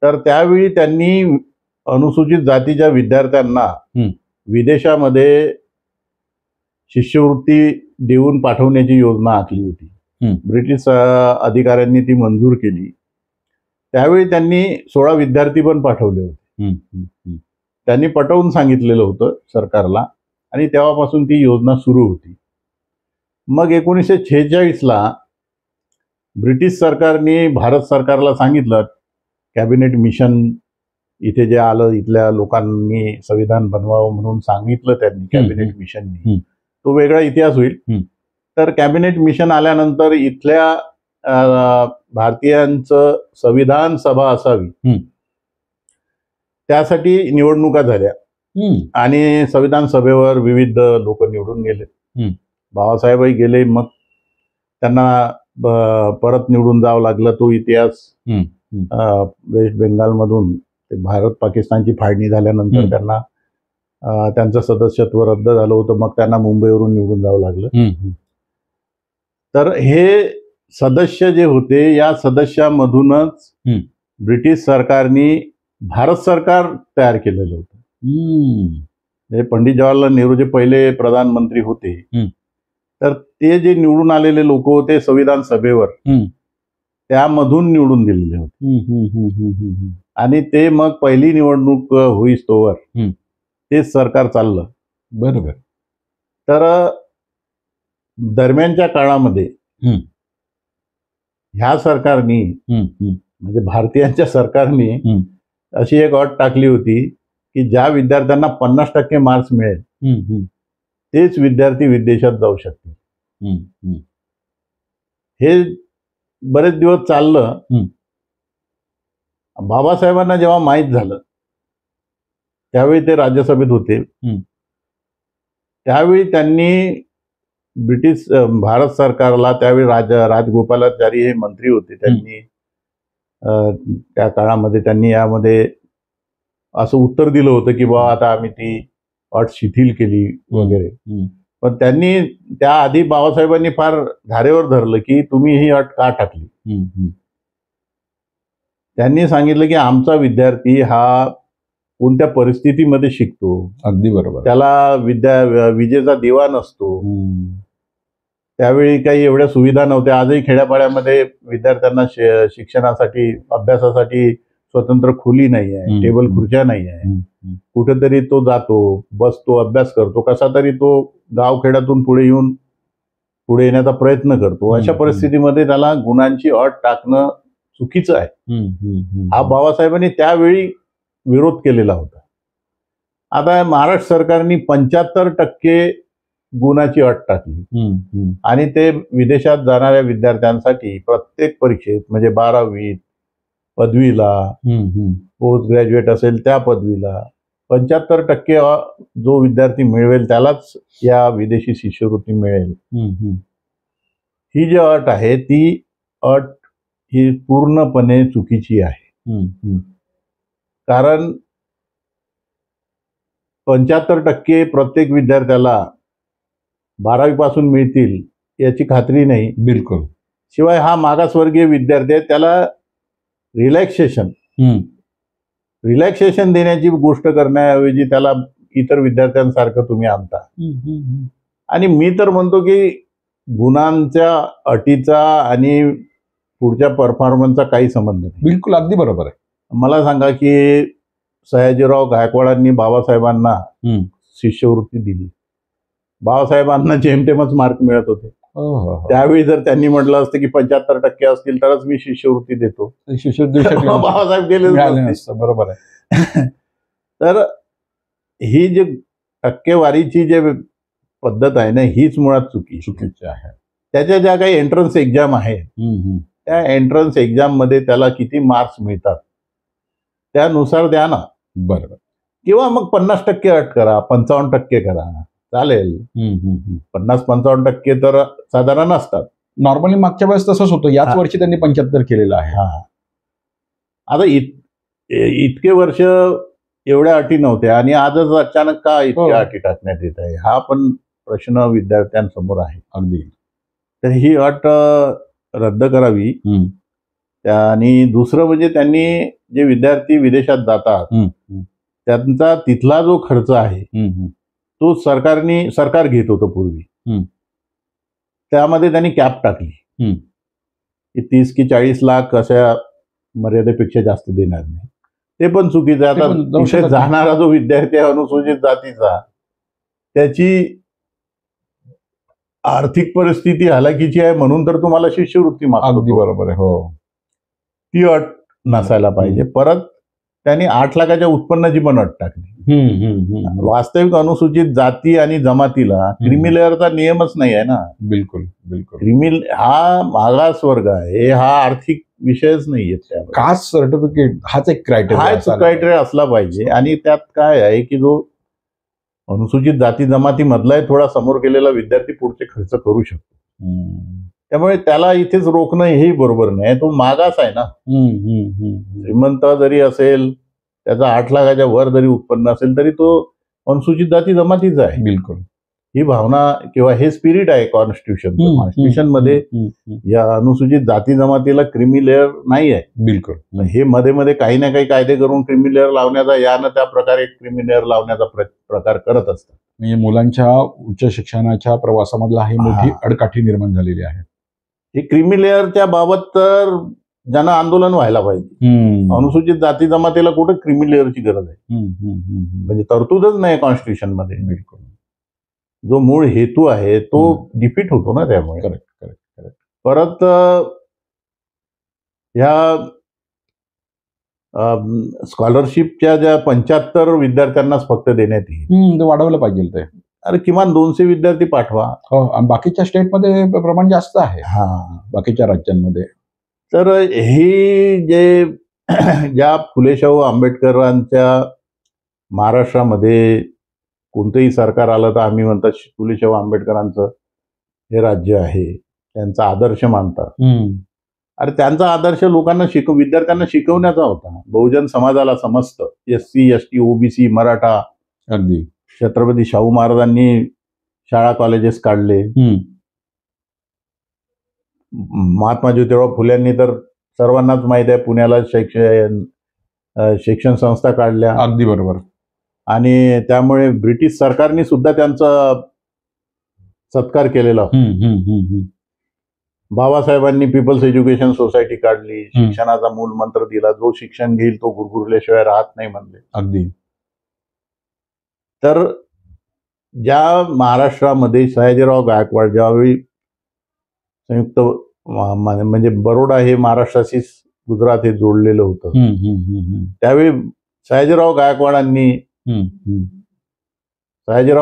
तर त्यावेळी त्यांनी अनुसूचित जातीच्या विद्यार्थ्यांना विदेशामध्ये शिष्यवृत्ती देऊन पाठवण्याची योजना आखली होती. ब्रिटिश अधिकाऱ्यांनी ती मंजूर केली. त्यावेळी त्यांनी 16 विद्यार्थी पण पाठवले होते. त्यांनी पटवून सांगितलेलं होतं सरकारला आणि तेव्हापासून ती योजना सुरू होती. मग 1946ला ब्रिटिश सरकारने भारत सरकारला सांगितलं, कॅबिनेट मिशन इथे जे आलं, इथल्या लोकांनी संविधान बनवावं म्हणून सांगितलं त्यांनी कॅबिनेट मिशननी. तो वेगळा इतिहास होईल. तर कॅबिनेट मिशन आल्यानंतर इथल्या भारतीयांचं संविधान सभा असावी त्यासाठी निवडणुका झाल्या आणि संविधान सभेवर विविध लोक निवडून गेले. बाबासाहेबही गेले. मग त्यांना परत निवडून जावं लागलं. तो इतिहास वेस्ट बेंगालमधून ते भारत पाकिस्तानची फाळणी झाल्यानंतर त्यांना त्यांचं सदस्यत्व रद्द झालं होतं. मग त्यांना मुंबईवरून निवडून जावं लागलं. तर हे सदस्य जे होते या सदस्यामधूनच ब्रिटिश सरकारने भारत सरकार तयार केलेलं होतं. पंडित जवाहरलाल नेहरू जे पहिले प्रधानमंत्री होते तर ते जे निवडून आलेले लोक होते संविधान सभेवर त्यामधून निवडून दिलेले होते. आणि ते मग पहिली निवडणूक होईस्तोवर तेच सरकार चाललं. बरोबर. तर दरम्यानच्या काळामध्ये ह्या सरकारने म्हणजे भारतीयांच्या सरकारने अशी एक अट टाकली होती की ज्या विद्यार्थ्यांना 50% मार्क्स मिळेल तेच विद्यार्थी विदेशात जाऊ शकतील. हे बरेच दिवस चाललं. बाबासाहेबांना जेव्हा माहीत झालं त्यावेळी ते राज्यसभेत होते. त्यावेळी त्यांनी भारत सरकारला, त्यावेळी राजगोपालाचारी हे मंत्री होते, त्यांनी त्या काळामध्ये त्यांनी यामध्ये असं उत्तर दिलं होतं की बा आता आम्ही ती अट शिथिल केली वगैरे. पण त्यांनी त्याआधी बाबासाहेबांनी फार धारेवर धरलं की तुम्ही ही अट का टाकली. त्यांनी सांगितलं की आमचा विद्यार्थी हा कोणत्या परिस्थितीमध्ये शिकतो, अगदी बरोबर, त्याला विजेचा दिवा नसतो, त्यावेळी काही एवढ्या सुविधा नव्हत्या. आजही खेड्यापाड्यामध्ये विद्यार्थ्यांना शिक्षणासाठी, अभ्यासासाठी स्वतंत्र खोली नाही आहे, टेबल खुर्च्या नाही आहे. कुठेतरी तो जातो, बसतो, अभ्यास करतो, कसा तरी तो गावखेड्यातून पुढे येण्याचा प्रयत्न करतो. अशा परिस्थितीमध्ये त्याला गुणांची अट टाकणं चुकीचं आहे. हा बाबासाहेबांनी त्यावेळी विरोध केलेला होता. आता महाराष्ट्र सरकारने 75% गुणाची अट टाकली आणि ते विदेशात जाणाऱ्या विद्यार्थ्यांसाठी प्रत्येक परीक्षेत, म्हणजे 12वीत, पदवीला, पोस्ट ग्रॅज्युएट असेल त्या पदवीला 75% जो विद्यार्थी मिळवेल त्यालाच या विदेशी शिष्यवृत्ती मिळेल. ही जी अट आहे ती अट ही पूर्णपणे चुकीची आहे. कारण 75% प्रत्येक विद्यार्थ्याला 12वी पासून मिळतील याची खात्री नाही. बिलकुल. शिवाय हा मागासवर्गीय विद्यार्थी आहे, त्याला रिलॅक्सेशन देण्याची गोष्ट करण्याऐवजी त्याला इतर विद्यार्थ्यांसारखं तुम्ही आणता. आणि मी तर म्हणतो की गुणांच्या अटीचा आणि पुढच्या परफॉर्मन्सचा काही संबंध नाही. बिलकुल, अगदी बरोबर आहे. मला सांगा की सयाजीराव गायकवाडांनी बाबासाहेबांना शिष्यवृत्ती दिली. बाबासाहेबांना जेमतेमच मार्क मिळत होते. त्यावेळी जर त्यांनी म्हटलं असतं की 75% असतील तरच मी शिष्यवृत्ती देतो, बाबासाहेब गेले. बरोबर आहे. तर ही जी टक्केवारीची जे पद्धत आहे ना, हीच मुळात चुकीची आहे. त्याच्या ज्या काही एंट्रन्स एक्झाम आहे, त्या एंट्रन्स एक्झाम मध्ये त्याला किती मार्क्स मिळतात त्यानुसार द्या ना. बरोबर. किंवा मग 50% अट करा, 55% करा, चालेल. 50-55% तर साधारण असतात. नॉर्मली मागच्या वेळेस तसंच होतं. याच वर्षी त्यांनी 75 केलेलं आहे. आता इतके वर्ष एवढ्या अटी नव्हत्या आणि आजच अचानक का इतक्या अटी टाकण्यात येत आहे, हा पण प्रश्न विद्यार्थ्यांसमोर आहे. अगदी. तर ही अट रद्द करावी. आणि दुसरं म्हणजे त्यांनी जे विद्यार्थी विदेशात जातात त्यांचा तिथला जो खर्च आहे तो सरकार घेत होतं पूर्वी. त्यामध्ये त्यांनी कॅप टाकली की 30 की 40 लाख अशा मर्यादेपेक्षा जास्त देणार नाही. ते पण चुकीचं आहे. आता तिथे जाणारा जो विद्यार्थी आहे अनुसूचित जातीचा, त्याची आर्थिक परिस्थिती हलाखीची आहे म्हणून तर तुम्हाला शिष्यवृत्ती मागतो. अगदी बरोबर आहे. हो, ती अट नसायला पाहिजे. परत त्यांनी 8 लाखाच्या उत्पन्नाची पण अट टाकली. वास्तविक अनुसूचित जाती आणि जमातीला क्रिमी लेअरचा नियमच नाही आहे ना. बिलकुल बिलकुल. क्रिमी हा मागास वर्ग आहे, हा आर्थिक विषयच नाहीये. कास्ट सर्टिफिकेट हाच एक क्रायटेरिया असला पाहिजे. आणि त्यात काय आहे की जो अनुसूचित जाती जमाती मधला थोडा समोर गेलेला विद्यार्थी पुढचे खर्च करू शकतो. त्यामुळे त्याला इथेच रोखणं हेही बरोबर नाही. तो मागास आहे ना. श्रीमंत जरी असेल, त्याचा 8 लाखाच्या वर जरी उत्पन्न असेल तरी तो अनुसूचित जाती जमातीचा आहे. बिलकुल. ही भावना किंवा हे स्पिरिट आहे कॉन्स्टिट्यूशन मध्ये. या अनुसूचित जाती जमातीला क्रिमी लेअर नाही आहे. बिलकुल. हे मध्ये मध्ये काही ना काही कायदे करून क्रिमी लेअर लावण्याचा, यानं त्या प्रकारे क्रिमी लेअर लावण्याचा प्रकार करत असतात. म्हणजे मुलांच्या उच्च शिक्षणाच्या प्रवासामधला ही मोठी अडकाठी निर्माण झालेली आहे. हे क्रिमी लेअरच्या बाबत तर जन आंदोलन व्हायला पाहिजे. अनुसूचित जाती जमातीला कुठे क्रिमी लेअरची गरज आहे? म्हणजे तरतूदच नाही कॉन्स्टिट्यूशन मध्ये. बिलकुल. जो मूळ हेतू आहे तो डिफीट होतो ना त्यामुळे. करेक्ट. परत ह्या स्कॉलरशिपच्या ज्या 75 विद्यार्थ्यांनाच फक्त देण्यात येईल. ते वाढवलं पाहिजे ते. अरे किमान 200 विद्यार्थी पाठवा. हो, आणि बाकीच्या स्टेटमध्ये प्रमाण जास्त आहे, बाकीच्या राज्यांमध्ये. तर ही जे ज्या फुले शाहू आंबेडकरांच्या महाराष्ट्रामध्ये कोणतंही सरकार आलं तर आम्ही म्हणतात फुले शाहू आंबेडकरांचं हे राज्य आहे, त्यांचा आदर्श मानतात. अरे त्यांचा आदर्श लोकांना विद्यार्थ्यांना शिकवण्याचा होता. बहुजन समाजाला समजतं, SC ST OBC मराठा. अगदी छत्रपती शाहू महाराजांनी शाळा कॉलेजेस काढले. महात्मा ज्योतिराव फुल्यांनी तर सर्वांनाच माहित आहे पुण्याला शिक्षण संस्था काढल्या. अगदी बरोबर. आणि त्यामुळे ब्रिटिश सरकारने सुद्धा त्यांचा सत्कार केलेला होता. बाबासाहेबांनी पीपल्स एज्युकेशन सोसायटी काढली, शिक्षणाचा मूल मंत्र दिला, जो शिक्षण घेईल तो गुरगुरल्याशिवाय राहत नाही म्हणले. अगदी. तर ज्या महाराष्ट्रामध्ये सयाजीराव गायकवाड ज्यावेळी संयुक्त म्हणजे बरोडा हे महाराष्ट्राशी गुजरात हे जोडलेलं होतं, त्यावेळी सयाजीराव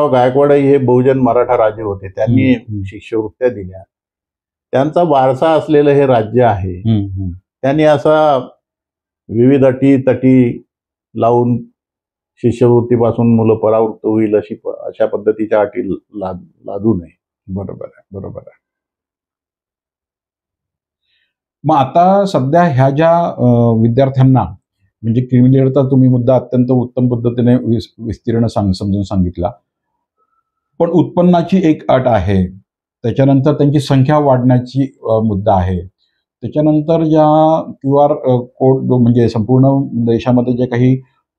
गायकवाड हे बहुजन मराठा राजे होते. त्यांनी शिष्यवृत्त्या दिल्या. त्यांचा वारसा असलेलं हे राज्य आहे. त्यांनी असा विविध अटी तटी लावून शिष्यवृत्तीपासून मुलं परावृत्त होईल अशा पद्धतीच्या अटी लादू नये. बरोबर आहे, बरोबर आहे. मग आता सध्या ह्या ज्या विद्यार्थ्यांना म्हणजे क्रिमिलेअरचा तुम्ही मुद्दा अत्यंत उत्तम पद्धतीने विस्तीर्ण समजून सांगितला, पण उत्पन्नाची एक अट आहे, त्याच्यानंतर त्यांची संख्या वाढण्याची मुद्दा आहे, त्याच्यानंतर ज्या QR कोड म्हणजे संपूर्ण देशामध्ये जे काही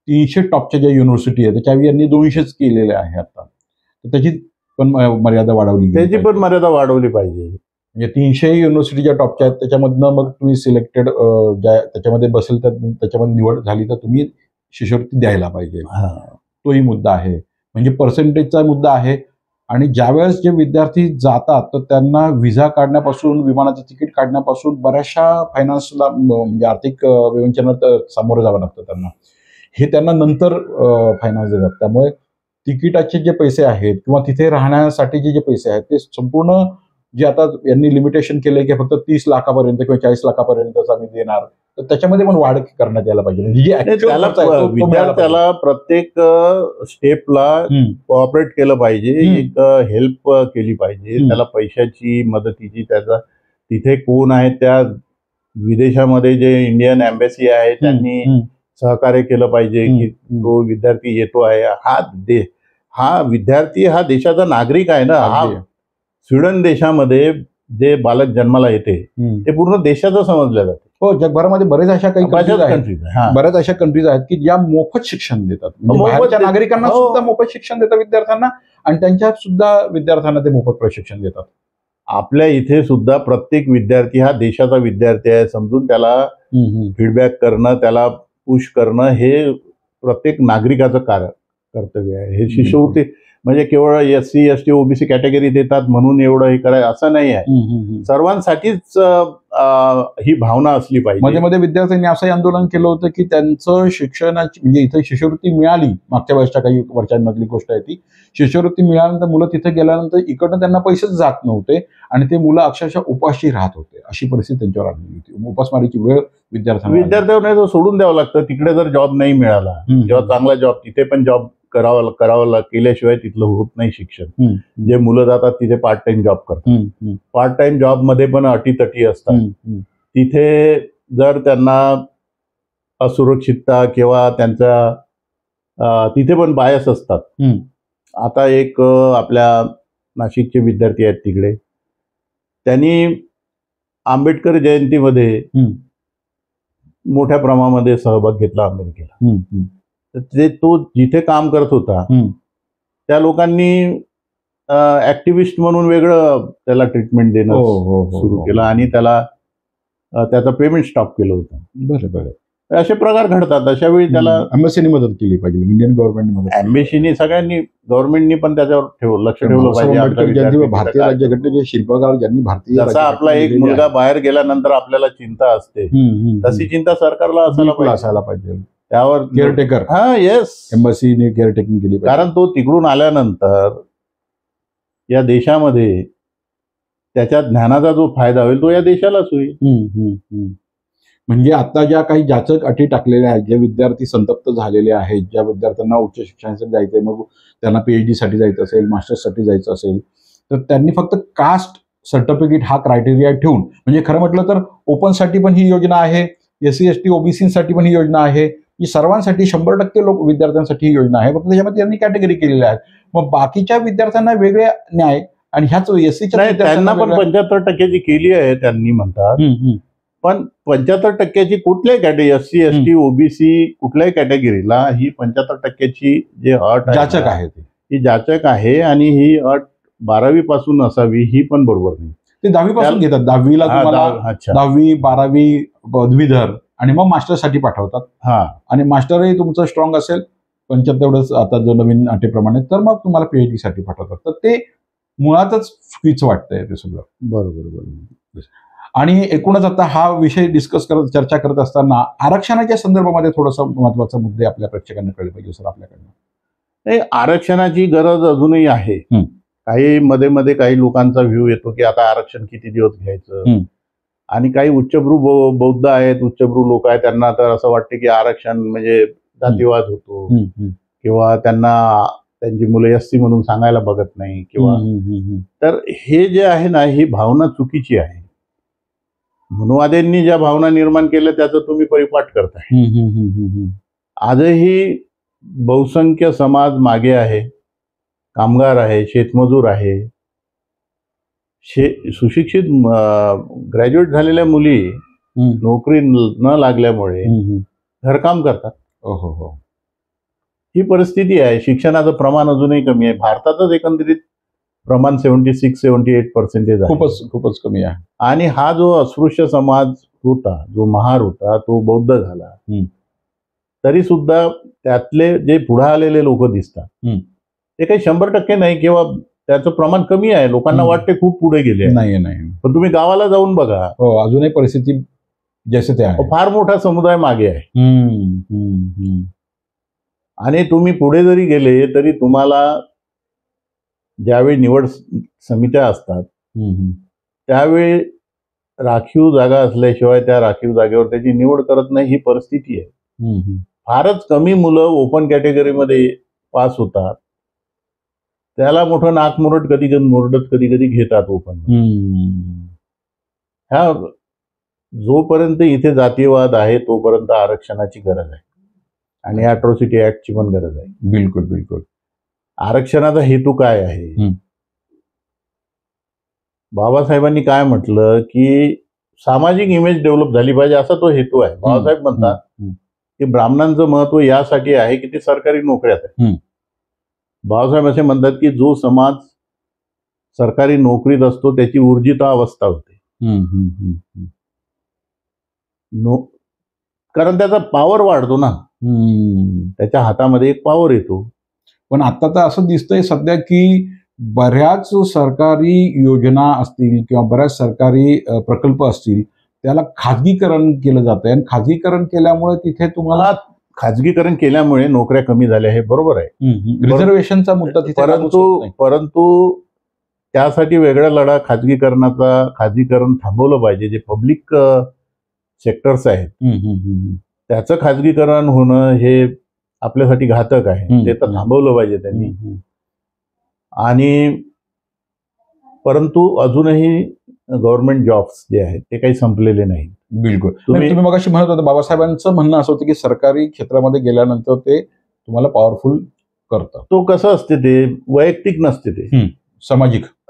300 टॉपच्या ज्या युनिव्हर्सिटी आहे त्याच्यावर यांनी 200च केलेले आहे आता, तर त्याची पण मर्यादा वाढवली, त्याची पण मर्यादा वाढवली पाहिजे. म्हणजे 300 युनिव्हर्सिटी ज्या टॉपच्या आहेत त्याच्यामधनं मग तुम्ही सिलेक्टेड ज्या त्याच्यामध्ये बसेल तर त्याच्यामध्ये निवड झाली तर तुम्ही शिष्यवृत्ती द्यायला पाहिजे. तोही मुद्दा आहे. म्हणजे पर्सेंटेजचा मुद्दा आहे. आणि ज्यावेळेस जे विद्यार्थी जातात तर त्यांना व्हिसा काढण्यापासून विमानाचं तिकीट काढण्यापासून बऱ्याचशा फायनान्सला म्हणजे आर्थिक विवंचनात सामोरं जावं लागतं त्यांना. हे त्यांना नंतर फायनान्स देतात. त्यामुळे तिकिटाचे जे पैसे आहेत किंवा तिथे राहण्यासाठीचे जे पैसे आहेत ते संपूर्ण जे आता यांनी लिमिटेशन केलंय की फक्त 30 लाखापर्यंत किंवा 40 लाखापर्यंतच आम्ही देणार, तर त्याच्यामध्ये पण वाढ करण्यात यायला पाहिजे. विद्यार्थ्याला प्रत्येक स्टेपला कोऑपरेट केलं पाहिजे, एक हेल्प केली पाहिजे त्याला, पैशाची मदतीची. त्याचा तिथे कोण आहे त्या विदेशामध्ये जे इंडियन एम्बॅसी आहे त्यांनी सहकार्य केलं पाहिजे की तो विद्यार्थी येतो आहे. हा विद्यार्थी हा देशाचा नागरिक आहे ना. हा स्वीडन देशामध्ये जे बालक जन्माला येते ते पूर्ण देशाचं समजलं जातं. हो, जगभरामध्ये बरेच अशा काही बऱ्याच अशा कंट्रीज आहेत की ज्या मोफत शिक्षण देतात, बाहेरच्या नागरिकांना सुद्धा मोफत शिक्षण देतात विद्यार्थ्यांना, आणि त्यांच्या सुद्धा विद्यार्थ्यांना ते मोफत प्रशिक्षण देतात. आपल्या इथे सुद्धा प्रत्येक विद्यार्थी हा देशाचा विद्यार्थी आहे समजून त्याला फीडबॅक करणं, त्याला पुश करणं हे प्रत्येक नागरिकाचं कर्तव्य आहे. हे शिष्यवृत्ती म्हणजे केवळ SC ST OBC कॅटेगरी देतात म्हणून एवढं हे करायचं असं नाही आहे. सर्वांसाठीच ही भावना असली पाहिजे. मध्ये मध्ये विद्यार्थ्यांनी असंही आंदोलन केलं होतं की त्यांचं शिक्षणाची म्हणजे इथे शिष्यवृत्ती मिळाली, मागच्या वर्षाच्या काही वर्षांमधली गोष्ट आहे ती, शिष्यवृत्ती मिळाल्यानंतर मुलं तिथे गेल्यानंतर इकडनं त्यांना पैसेच जात नव्हते आणि ते मुलं अक्षरशः उपाशी राहत होते. अशी परिस्थिती त्यांच्यावर आली होती. उपासमारीची वेळ विद्यार्थ्यांना सोडून द्यावं लागतं. तिकडे जर जॉब नाही मिळाला, जेव्हा चांगला जॉब, तिथे पण जॉब करावं केल्याशिवाय तिथलं होत नाही शिक्षण. जे मुलं जातात तिथे पार्ट टाइम जॉब करतात. पार्ट टाइम जॉब मध्ये पण अटीतटी असतात. तिथे जर त्यांना असुरक्षितता किंवा त्यांच्या तिथे पण बायस असतात. आता एक आपल्या नाशिकचे विद्यार्थी आहेत तिकडे, त्यांनी आंबेडकर जयंतीमध्ये मोठ्या प्रमाणामध्ये सहभाग घेतला अमेरिकेला. तो जिथे काम करत होता त्या लोकांनी ऍक्टिव्हिस्ट म्हणून वेगळं त्याला ट्रीटमेंट देणं सुरू केलं आणि त्याला त्याचं पेमेंट स्टॉप केलं होतं. बरोबर. असे प्रकार घडतात. अशा वेळी त्याला एम्बसीने मदत केली पाहिजे, इंडियन गव्हर्नमेंटने मदत केली पाहिजे. एम्बेसीनी सगळ्यांनी गव्हर्नमेंटनी पण त्याच्यावर लक्ष ठेवलं बाबासाहेब पाहिजे. आंबेडकर आमचा ज्यांनी विद्यार्थी भारतीय काय राज्यघटनेचे शिल्पकार ज्यांनी भारतीय जसा राज्यघटना आपला एक लिहिलेली मुलगा आहे. बाहेर गेल्यानंतर आपल्याला चिंता असते, तशी चिंता सरकारला असायला बिलकुल पाहिजे. असायला पाहिजे. त्यावर केअरटेकर, हा येस, एम्बसीने केअरटेकिंग केली पाहिजे. कारण तो तिकडून आल्यानंतर या देशामध्ये त्याच्या ज्ञानाचा जो फायदा होईल तो या देशालाच होईल. म्हणजे आता ज्या काही जाचक अटी टाकलेल्या आहेत, जे विद्यार्थी संतप्त झालेले आहेत, ज्या विद्यार्थ्यांना उच्च शिक्षणासाठी जायचंय, मग त्यांना PhD साठी जायचं असेल, मास्टर्ससाठी जायचं असेल, तर त्यांनी फक्त कास्ट सर्टिफिकेट हा क्रायटेरिया ठेवून, म्हणजे खरं म्हटलं तर ओपनसाठी पण ही योजना आहे, SC ST OBC साठी पण ही योजना आहे, ही सर्वांसाठी 100% लोक विद्यार्थ्यांसाठी ही योजना आहे. फक्त त्याच्यामध्ये त्यांनी कॅटेगरी केलेल्या आहेत. मग बाकीच्या विद्यार्थ्यांना वेगळे न्याय आणि ह्याच SCच्या त्यांना पण 75% केली आहे त्यांनी म्हणतात. पण 75% कुठल्याही कॅटेगरी SC ST OBC कुठल्याही कॅटेगरीला ही 75% जी अट जाचक आहे ही जाचक आहे. आणि ही अट 12वी पासून असावी ही पण बरोबर नाही. ते 10वी पासून घेतात. 10वीला तुम्हाला 10वी 12वी पदवीधर आणि मग मास्टरसाठी पाठवतात. हा, आणि मास्टरही तुमचं स्ट्रॉंग असेल 75 आता जो नवीन अटीप्रमाणे, तर मग तुम्हाला PhD साठी पाठवतात. तर ते मुळातच चुकीचं वाटतंय ते सगळं. बरोबर. आणि एकूणच आता हा विषय चर्चा करत असताना आरक्षणाच्या संदर्भामध्ये थोडंसं महत्वाचा मुद्दे आपल्या प्रेक्षकांना कळले पाहिजे सर आपल्याकडनं. आरक्षणाची गरज अजूनही आहे. काही मध्ये मध्ये काही लोकांचा व्ह्यू येतो की आता आरक्षण किती दिवस घ्यायचं, आणि काही उच्चभ्रू बौद्ध आहेत, उच्चभ्रू लोक आहेत, त्यांना तर असं वाटतं की आरक्षण म्हणजे जातीवाद होतो, किंवा त्यांना त्यांची मुलं SC म्हणून सांगायला बघत नाही, किंवा तर हे जे आहे ना, ही भावना चुकीची आहे. मनुवाद्यांनी ज्या भावना निर्माण केल्या त्याचा तुम्ही परिपाठ करताय. आजही बहुसंख्य समाज मागे आहे, कामगार आहे, शेतमजूर आहे, सुशिक्षित ग्रॅज्युएट झालेल्या मुली नोकरी न लागल्यामुळे घरकाम करतात. ही परिस्थिती आहे. शिक्षणाचं प्रमाण अजूनही कमी आहे. भारतातच एकंदरीत प्रमाण 76-78% आहे. खूपच कमी आहे. आणि हा जो अस्पृश्य समाज होता, जो महार होता, तो बौद्ध झाला. तरी सुद्धा त्यातले जे पुढे आलेले लोक दिसतात ते काही 100% नाही, किंवा त्याचं प्रमाण कमी आहे. लोकांना वाटते खूप पुढे गेले नाही. पण तुम्ही गावाला जाऊन बघा, अजूनही परिस्थिती जसे ते आहे. फार मोठा समुदाय मागे आहे. आणि तुम्ही पुढे जरी गेले तरी तुम्हाला ज्यावेळी निवड समित्या असतात त्यावेळी राखीव जागा असल्याशिवाय त्या राखीव जागेवर त्याची निवड करत नाही, ही परिस्थिती आहे. फारच कमी मुलं ओपन कॅटेगरीमध्ये पास होतात. त्याला मोठं नाक कधी कधी घेतात ओपन. ह्या जोपर्यंत इथे जातीयवाद आहे तोपर्यंत आरक्षणाची गरज आहे, आणि अॅट्रॉसिटी ऍक्टची पण गरज आहे. बिलकुल. आरक्षणाचा हेतू काय आहे? बाबासाहेबांनी काय म्हटलं की सामाजिक इमेज डेव्हलप झाली पाहिजे, असा तो हेतू आहे. बाबासाहेब म्हणतात की ब्राह्मणांचं महत्व यासाठी आहे की ते सरकारी नोकऱ्यात आहे. बाबासाहेब असे म्हणतात की जो समाज सरकारी नोकरीत असतो त्याची ऊर्जिता अवस्था होते. कारण त्याचा पॉवर वाढतो ना, त्याच्या हातामध्ये एक पॉवर येतो. पण आता तर असं दिसतंय सध्या की बऱ्याच सरकारी योजना असतील किंवा बऱ्याच सरकारी प्रकल्प असतील त्याला खाजगीकरण केलं जातंय, आणि खाजगीकरण केल्यामुळे तिथे तुम्हाला खाजगीकरण केल्यामुळे नोकऱ्या कमी झाल्या, हे बरोबर आहे. रिझर्वेशनचा मुद्दा तिथे परंतु त्यासाठी वेगळा लढा खाजगीकरण थांबवलं पाहिजे. जे पब्लिक सेक्टर्स आहेत त्याचं खाजगीकरण होणं हे आपल्यासाठी घातक आहे, ते तर थांबवलं पाहिजे त्यांनी. आणि परंतु अजूनही गव्हर्नमेंट जॉब्स जे आहेत ते काही संपलेले नाहीत. बिलकुल. तुम्ही मगाशी म्हणत होता, बाबासाहेबांचं म्हणणं असं होतं की सरकारी क्षेत्रामध्ये गेल्यानंतर ते तुम्हाला पॉवरफुल करतं. तो कसं असते, ते वैयक्तिक नसते, ते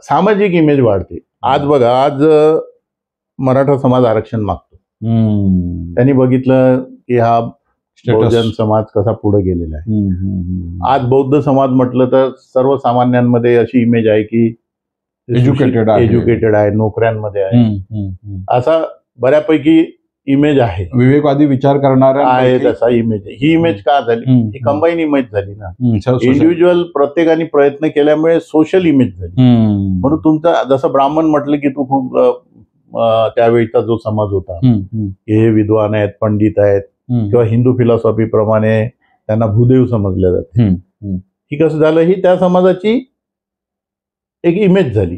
सामाजिक इमेज वाढते. आज बघा, आज मराठा समाज आरक्षण मागतो. त्यांनी बघितलं की हा बहुजन समाज कसा पुढे गेलेला आहे. आज बौद्ध समाज म्हटलं तर सर्वसामान्यांमध्ये अशी इमेज आहे की एज्युकेटेड आहे, नोकऱ्यांमध्ये आहे, असा बऱ्यापैकी इमेज आहे, विवेकवादी विचार करणारा आहे तसा इमेज आहे. ही इमेज का झाली? ही कंबाईन इमेज झाली ना. इंडिव्हिज्युअल प्रत्येकाने प्रयत्न केल्यामुळे सोशल इमेज झाली. म्हणून तुमचा जसं ब्राह्मण म्हटलं की तू खूप त्यावेळीचा जो समाज होता, हे विद्वान आहेत, पंडित आहेत, किंवा हिंदू फिलॉसॉफी प्रमाणे त्यांना भूदेव समजले जाते. ही कसं झालं, ही त्या समाजाची एक इमेज झाली.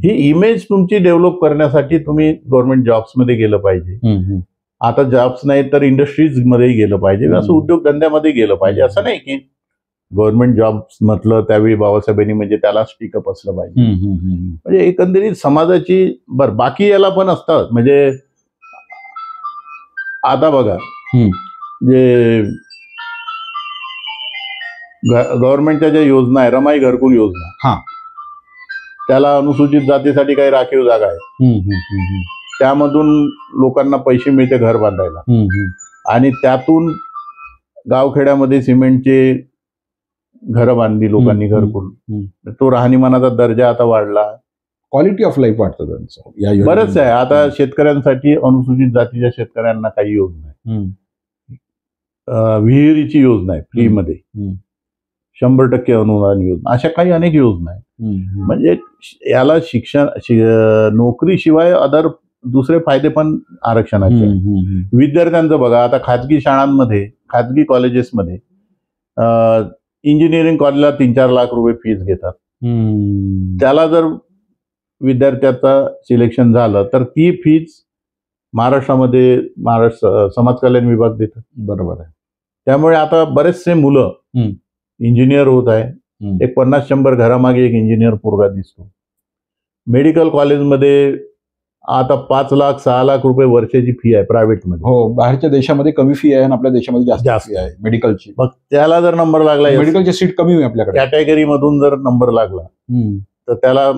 ही इमेज तुमची डेव्हलप करण्यासाठी तुम्ही गव्हर्नमेंट जॉब्स मध्ये गेलं पाहिजे. आता जॉब्स नाही तर इंडस्ट्रीज मध्ये गेलं पाहिजे, असं उद्योगधंद्यामध्ये गेलं पाहिजे. असं नाही की गव्हर्नमेंट जॉब्स म्हटलं त्यावेळी बाबासाहेबांनी म्हणजे त्यालाच टिकअप असलं पाहिजे. म्हणजे एकंदरीत समाजाची बाकी याला पण असतात. म्हणजे आता बघा, जे गव्हर्नमेंटच्या ज्या योजना आहे, रमाई घरकुल योजना, त्याला अनुसूचित जातीसाठी काही राखीव जागा आहे, त्यामधून लोकांना पैसे मिळते घर बांधायला, आणि त्यातून गावखेड्यामध्ये सिमेंटचे घरं बांधली लोकांनी, घरकुल. तो राहणीमानाचा दर्जा आता वाढला, क्वालिटी ऑफ लाईफ वाटतं त्यांचं. बरंच आहे. आता शेतकऱ्यांसाठी, अनुसूचित जातीच्या शेतकऱ्यांना काही योजना आहे, विहिरीची योजना आहे फ्रीमध्ये, 100% अनुदान योजना, अशा काही अनेक योजना आहेत. म्हणजे याला शिक्षण, नोकरीशिवाय अदर दुसरे फायदे पण आरक्षणाचे. विद्यार्थ्यांचं बघा, आता खाजगी शाळांमध्ये, खाजगी कॉलेजेसमध्ये इंजिनिअरिंग कॉलेजला 3-4 लाख रुपये फीस घेतात. त्याला जर विद्यार्थ्याचा सिलेक्शन झालं तर ती फीस महाराष्ट्रामध्ये महाराष्ट्र समाज कल्याण विभाग देतात. बरोबर आहे. त्यामुळे आता बरेचसे मुलं इंजिनियर होत आहे. एक 50-100 घरामागे एक इंजिनियर पोरगा दिसतो. मेडिकल कॉलेजमध्ये आता 5 लाख 6 लाख रुपये वर्षाची फी आहे प्रायव्हेटमध्ये. हो, बाहेरच्या देशामध्ये कमी फी आहे आणि आपल्या देशामध्ये जास्त फी आहे मेडिकलची. मग त्याला जर नंबर लागला, मेडिकलची सीट कमी आहे आपल्याकडे, कॅटेगरी मधून जर नंबर लागला तर त्याला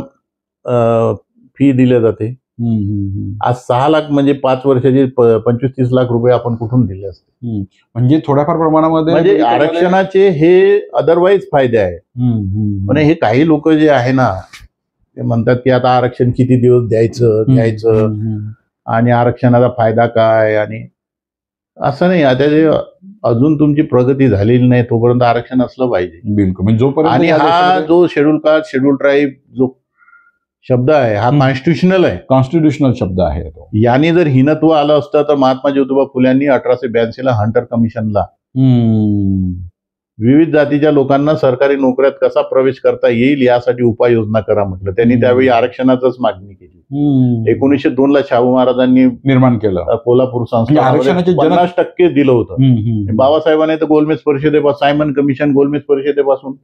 फी दिली जाते. आज 6 लाख म्हणजे 5 वर्षाचे 25-30 लाख रुपये आपण कुठून दिले असते. म्हणजे थोड्याफार प्रमाणामध्ये म्हणजे आरक्षणाचे हे अदरवाईज फायदे आहेत. म्हणजे हे काही लोक जे आहे ना, ते म्हणतात की आता आरक्षण किती दिवस द्यायचं आणि आरक्षणाचा फायदा काय, आणि असं नाही. आता जे अजून तुमची प्रगती झालेली नाही तोपर्यंत आरक्षण असलं पाहिजे. बिलकुल. म्हणजे जोपर्यंत, आणि हा जो शेड्यूल कास्ट, शेड्यूल ट्राईब जो शब्द आहे हा कॉन्स्टिट्युशनल आहे, कॉन्स्टिट्युशनल शब्द आहे. याने जर हीनत्व आलं असतं तर महात्मा ज्योतिबा फुल्यांनी 1882 ला हंटर कमिशनला विविध जातीच्या लोकांना सरकारी नोकऱ्यात कसा प्रवेश करता येईल यासाठी उपाययोजना करा म्हटलं. त्यांनी त्यावेळी आरक्षणाचंच मागणी केली. 1902 ला शाहू महाराजांनी निर्माण केलं कोल्हापूर संस्थानामध्ये 50% दिलं होतं. बाबासाहेबांनी तर गोलमेज परिषदेपासून, सायमन कमिशन गोलमेज परिषदेपासून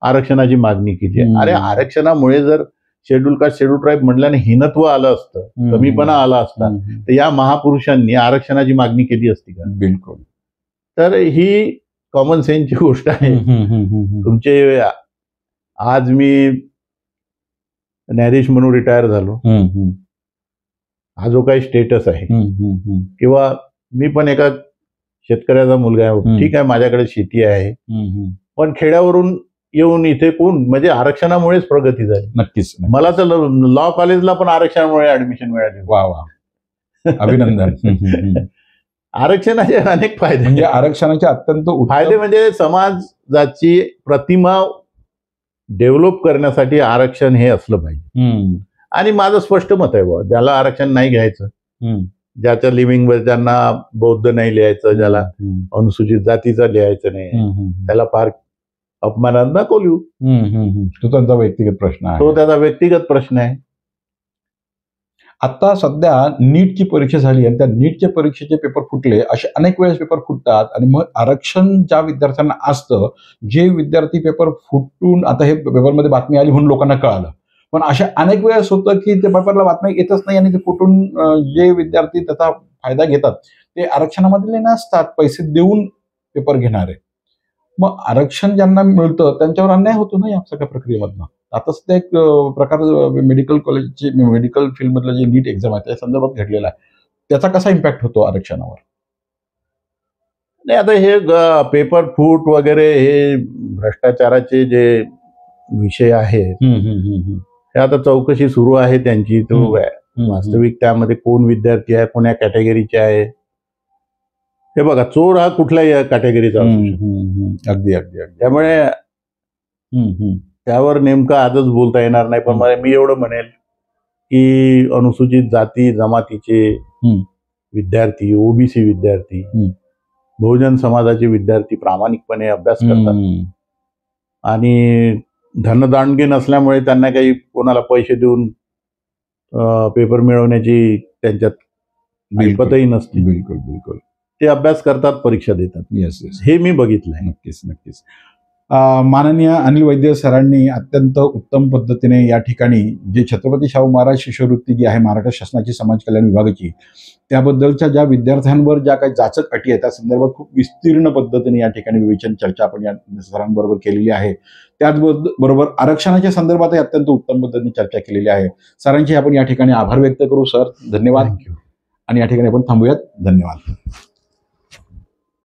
आरक्षणाची मागणी केली. अरे आरक्षणामुळे जर शेड्यूल कास्ट, शेड्यूल ट्राईब म्हटल्याने हीनत्व आलं असतं, कमीपणा आला असता, तर या महापुरुषांनी आरक्षणाची मागणी केली असती का? बिलकुल. तर ही कॉमन सेन्सची गोष्ट आहे. तुमचे आज मी न्यायाधीश म्हणून रिटायर झालो, हा जो काही स्टेटस आहे, किंवा मी पण एका शेतकऱ्याचा मुलगा आहे, ठीक आहे माझ्याकडे शेती आहे, पण खेड्यावरून येऊन इथे कोण, म्हणजे आरक्षणामुळेच प्रगती झाली. नक्कीच. मला तर लॉ कॉलेजला पण आरक्षणामुळे ऍडमिशन मिळाली. वा वा, अभिनंदन. आरक्षणाचे अनेक फायदे, म्हणजे आरक्षणाचे अत्यंत फायदे म्हणजे समाजाची प्रतिमा डेव्हलप करण्यासाठी आरक्षण हे असलं पाहिजे. आणि माझं स्पष्ट मत आहे बाबा, ज्याला आरक्षण नाही घ्यायचं, ज्याच्या लिव्हिंग वर ज्यांना बौद्ध नाही लिहायचं, ज्याला अनुसूचित जातीचं लिहायचं नाही, त्याला फार अपमानात नको लिहू. तो त्यांचा व्यक्तिगत प्रश्न आहे, तो त्याचा व्यक्तिगत प्रश्न आहे. आता सध्या नीटची परीक्षा झाली आणि त्या नीटच्या परीक्षेचे पेपर फुटले, असे अनेक वेळेस पेपर फुटतात आणि मग आरक्षण ज्या विद्यार्थ्यांना असतं, जे विद्यार्थी पेपर फुटून, आता हे पेपरमध्ये बातमी आली म्हणून लोकांना कळालं, पण अशा अनेक वेळेस होतं की ते पेपरला बातम्या येतच नाही आणि ते फुटून जे विद्यार्थी त्याचा फायदा घेतात ते आरक्षणामधले नसतात, पैसे देऊन पेपर घेणारे. मग आरक्षण ज्यांना मिळतं त्यांच्यावर अन्याय होतो ना या सगळ्या प्रक्रियेमधनं. आता सध्या एक प्रकार मेडिकल कॉलेजची, मेडिकल फील्डमधलं जे नीट एक्झाम आहे त्या संदर्भात घडलेला आहे, त्याचा कसा इम्पॅक्ट होतो आरक्षणावर? नाही, आता हे पेपर फूट वगैरे हे भ्रष्टाचाराचे जे विषय आहेत, हे आता चौकशी सुरू आहे त्यांची. तो वास्तविक त्यामध्ये कोण विद्यार्थी आहे, कोण्या कॅटेगरीचे आहे. हे बघा, चोर हा कुठल्याही कॅटेगरीचा असू शकतो. अगदी अगदी अगदी. त्यामुळे त्यावर नेमकं आजच बोलता येणार नाही. पण मी एवढं म्हणेल की अनुसूचित जाती जमातीचे विद्यार्थी, ओबीसी विद्यार्थी, बहुजन समाजाचे विद्यार्थी प्रामाणिकपणे अभ्यास करतात आणि धनदांडगे नसल्यामुळे त्यांना काही कोणाला पैसे देऊन पेपर मिळवण्याची त्यांच्यात बिलपतही नसते. बिलकुल बिलकुल. ते अभ्यास करतात, परीक्षा देतात. येस येस, हे मी बघितलंय. नक्कीच नक्कीच. माननीय अनिल वैद्य सरांनी अत्यंत उत्तम पद्धतीने या ठिकाणी जे छत्रपती शाहू महाराज शिष्यवृत्ती जी आहे महाराष्ट्र शासनाची समाज कल्याण विभागाची, त्याबद्दलच्या ज्या विद्यार्थ्यांवर ज्या काही जाचक अटी आहेत त्या संदर्भात खूप विस्तीर्ण पद्धतीने या ठिकाणी विवेचन चर्चा आपण या सरांबरोबर केलेली आहे. त्याचबरोबर आरक्षणाच्या संदर्भातही अत्यंत उत्तम पद्धतीने चर्चा केलेली आहे. सरांचे आपण या ठिकाणी आभार व्यक्त करू. सर धन्यवाद. आणि या ठिकाणी आपण थांबूयात. धन्यवाद.